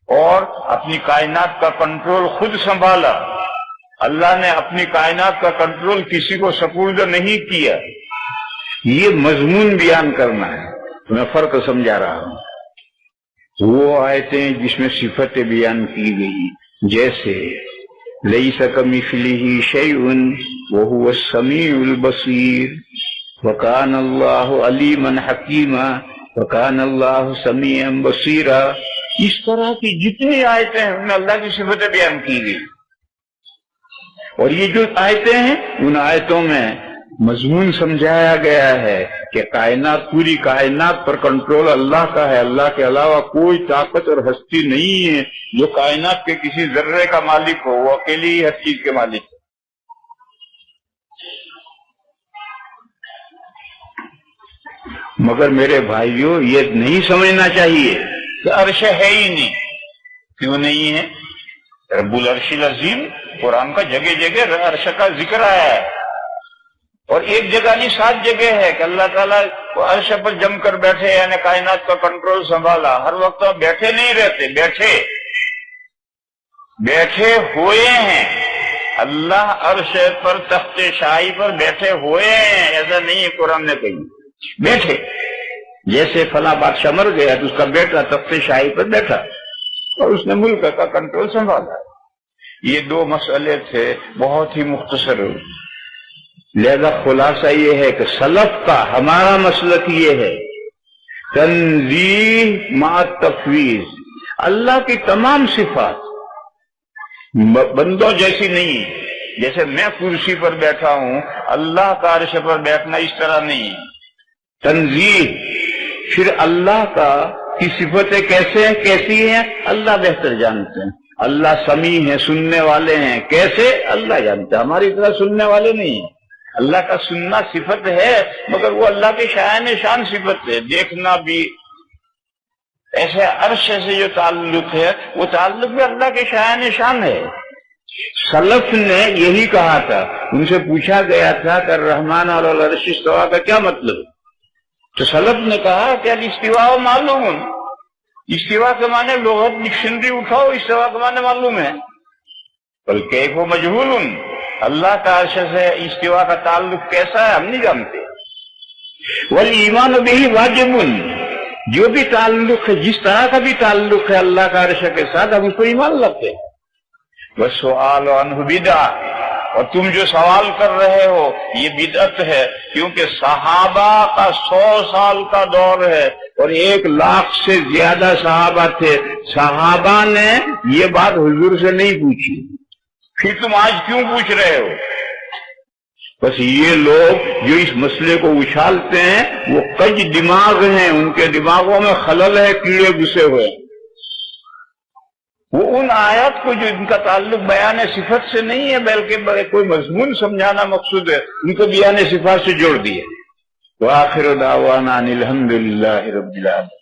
اور اپنی کائنات کا کنٹرول خود سنبھالا۔ اللہ نے اپنی کائنات کا کنٹرول کسی کو سپرد نہیں کیا، یہ مضمون بیان کرنا ہے۔ میں فرق سمجھا رہا ہوں۔ وہ آیتیں جس میں صفتیں بیان کی گئی، جیسے لیس کمثلہ شیء وہو السمیع البصیر وکان اللہ علیما حکیما وکان اللہ سمیعا بصیرا، اس طرح کی جتنی آیتیں ہیں ان میں اللہ کی صفتیں بیان کی گئی، اور یہ جو آیتیں ہیں ان آیتوں میں مضمون سمجھایا گیا ہے کہ کائنات، پوری کائنات پر کنٹرول اللہ کا ہے، اللہ کے علاوہ کوئی طاقت اور ہستی نہیں ہے جو کائنات کے کسی ذرے کا مالک ہو، وہ اکیلی ہی ہر چیز کے مالک ہے۔ مگر میرے بھائیوں یہ نہیں سمجھنا چاہیے کہ عرش ہے ہی نہیں۔ کیوں نہیں ہے؟ رب العرش العظیم قرآن کا جگہ جگہ عرش کا ذکر آیا ہے، اور ایک جگہ نہیں 7 جگہ ہے کہ اللہ تعالیٰ عرش پر جم کر بیٹھے، یعنی کائنات کا کنٹرول سنبھالا۔ ہر وقت آپ بیٹھے نہیں رہتے، بیٹھے ہوئے ہیں، اللہ عرش پر تخت شاہی پر بیٹھے ہوئے ہیں، ایسا نہیں ہے قرآن نے کہی بیٹھے۔ جیسے فلاں بادشاہ مر گیا تو اس کا بیٹا تخت شاہی پر بیٹھا اور اس نے ملک کا کنٹرول سنبھالا۔ یہ 2 مسئلے تھے بہت ہی مختصر، لہذا خلاصہ یہ ہے کہ سلف کا ہمارا مسلک یہ ہے تنزیہ مع تفویض، اللہ کی تمام صفات بندوں جیسی نہیں، جیسے میں کرسی پر بیٹھا ہوں اللہ کا عرش پر بیٹھنا اس طرح نہیں، تنزیہ۔ پھر اللہ کا کی صفتیں کیسی ہیں اللہ بہتر جانتے ہیں، اللہ سمیع ہے، سننے والے ہیں، کیسے اللہ جانتے ہیں، ہماری طرح سننے والے نہیں ہیں۔ اللہ کا سننا صفت ہے مگر وہ اللہ کے شایان شان صفت ہے، دیکھنا بھی ایسے عرش سے جو تعلق ہے وہ تعلق بھی اللہ کے شایان شان ہے۔ سلف نے یہی کہا تھا، ان سے پوچھا گیا تھا کہ الرحمن علی العرش استویٰ کا کیا مطلب، تو سلف نے کہا کہ الاستواء معلوم، استواء کے معنی لغت ڈکشنری اٹھاؤ، استواء کے معنی معلوم ہے، بلکہ ایک وہ مجہول، اللہ کا عرش سے استواء کا تعلق کیسا ہے ہم نہیں جانتے۔ والایمان بہ واجب، جو بھی تعلق ہے، جس طرح کا بھی تعلق ہے اللہ کا عرش کے ساتھ ہم اس کو ایمان رکھتے ہیں۔ والسؤال عنہ بدعہ، اور تم جو سوال کر رہے ہو یہ بدعت ہے، کیونکہ صحابہ کا 100 سال کا دور ہے اور 1 لاکھ سے زیادہ صحابہ تھے، صحابہ نے یہ بات حضور سے نہیں پوچھی، پھر تم آج کیوں پوچھ رہے ہو؟ بس یہ لوگ جو اس مسئلے کو اچھالتے ہیں وہ کج دماغ ہیں، ان کے دماغوں میں خلل ہے، کیڑے گھسے ہوئے، وہ ان آیات کو جو ان کا تعلق بیان صفت سے نہیں ہے بلکہ کوئی مضمون سمجھانا مقصود ہے، ان کو بیان صفات سے جوڑ دیے۔ وآخر دعوانا ان الحمدللہ رب العالمین۔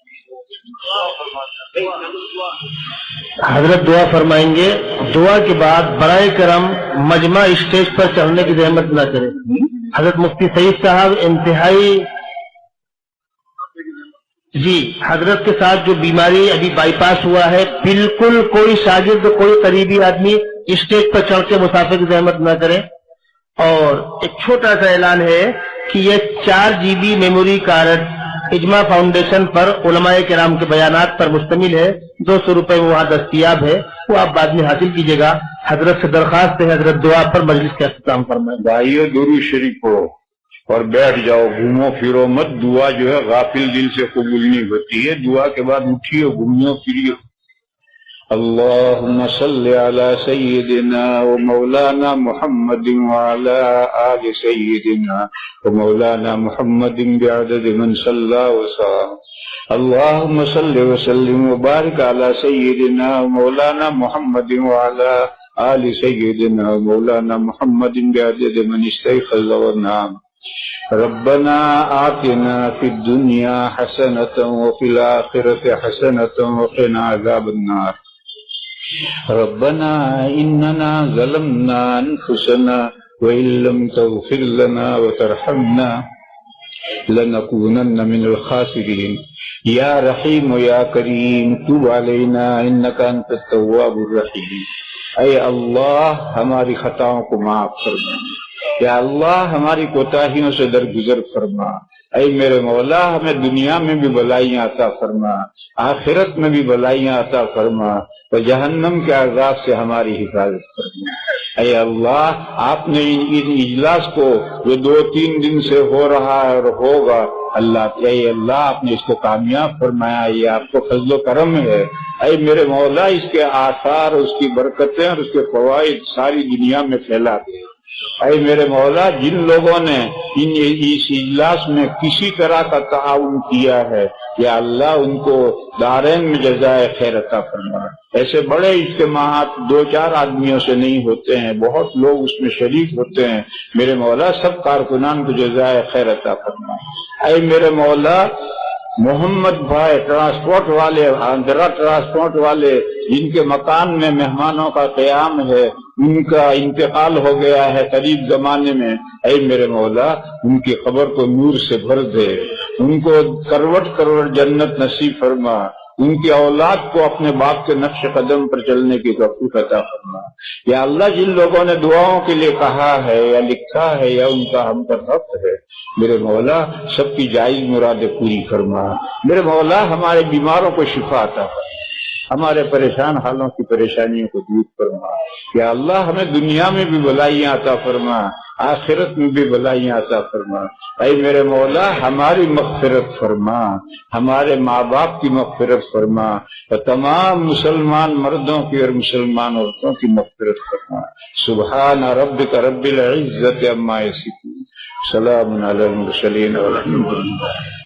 حضرت دعا فرمائیں گے، دعا کے بعد برائے کرم مجمع اسٹیج پر چڑھنے کی زحمت نہ کریں۔ حضرت مفتی سعید صاحب انتہائی جی حضرت کے ساتھ جو بیماری ابھی بائی پاس ہوا ہے، بالکل کوئی شاگرد کوئی قریبی آدمی اسٹیج پر چڑھ کے مسافر کی زحمت نہ کرے۔ اور ایک چھوٹا سا اعلان ہے کہ یہ 4 GB میموری کارڈ اجماع فاؤنڈیشن پر علماء کرام کے بیانات پر مشتمل ہے. 200 روپے میں وہاں دستیاب ہے، وہ آپ بعد میں حاصل کیجیے گا. حضرت سے درخواست ہے حضرت دعا پر مجلس کا اختتام فرمائیں. بھائیو درود شریف پڑھو اور بیٹھ جاؤ، گھومو پھرو مت. دعا جو ہے غافل دل سے قبول نہیں ہوتی ہے. دعا کے بعد اٹھیے، گھومو پھریے. اللهم صل على سيدنا ومولانا محمد وعلى آل سيدنا ومولانا محمد بعدد من صلى وسلم. اللهم صل وسلم وبارك على سيدنا ومولانا محمد وعلى آل سيدنا ومولانا محمد بعدد من استيقظ ونام. ربنا آتنا في الدنيا حسنة وفي الآخرة حسنة وقنا عذاب النار. ربنا إننا ظلمنا أنفسنا وإن لم تغفر لنا وترحمنا لنكونن من الخاسرين. يا رحيم يا كريم تب علينا إنك أنت التواب الرحيم. اے اللہ ہماری خطاؤں کو معاف فرما، یا اللہ ہماری کوتاہیوں سے درگزر فرما. اے میرے مولا ہمیں دنیا میں بھی بلائیاں عطا فرما، آخرت میں بھی بلائیاں عطا فرما، اور جہنم کے عذاب سے ہماری حفاظت فرما. اے اللہ آپ نے ان اجلاس کو جو 2-3 دن سے ہو رہا ہے اور ہوگا، اے اللہ آپ نے اس کو کامیاب فرمایا. یہ آپ کو فضل و کرم ہے. اے میرے مولا اس کے آثار، اس کی برکتیں اور اس کے فوائد ساری دنیا میں پھیلا دے. اے میرے مولا جن لوگوں نے اس اجلاس میں کسی طرح کا تعاون کیا ہے، یا اللہ ان کو دارین میں جزائے خیر عطا فرما. ایسے بڑے اجتماعات 2-4 آدمیوں سے نہیں ہوتے ہیں، بہت لوگ اس میں شریک ہوتے ہیں. میرے مولا سب کارکنان کو جزائے خیر عطا فرما. اے میرے مولا محمد بھائی ٹرانسپورٹ والے، آندھرا ٹرانسپورٹ والے جن کے مکان میں مہمانوں کا قیام ہے، ان کا انتقال ہو گیا ہے قریب زمانے میں. اے میرے مولا ان کی قبر کو نور سے بھر دے، ان کو کروٹ کروڑ جنت نصیب فرما. ان کی اولاد کو اپنے باپ کے نقش قدم پر چلنے کی توفیق عطا فرما. یا اللہ جن لوگوں نے دعاؤں کے لیے کہا ہے یا لکھا ہے یا ان کا ہم پر حق ہے، میرے مولا سب کی جائز مرادیں پوری فرما. میرے مولا ہمارے بیماروں کو شفا عطا فرما، ہمارے پریشان حالوں کی پریشانیوں کو دور فرما. یا اللہ ہمیں دنیا میں بھی بلائیاں عطا فرما، آخرت میں بھی بلائیاں عطا فرما. اے میرے مولا ہماری مغفرت فرما، ہمارے ماں باپ کی مغفرت فرما، اور تمام مسلمان مردوں کی اور مسلمان عورتوں کی مغفرت فرما. سبحان ربک رب العزت عما یصفون، سلام علی المرسلین والحمد للہ.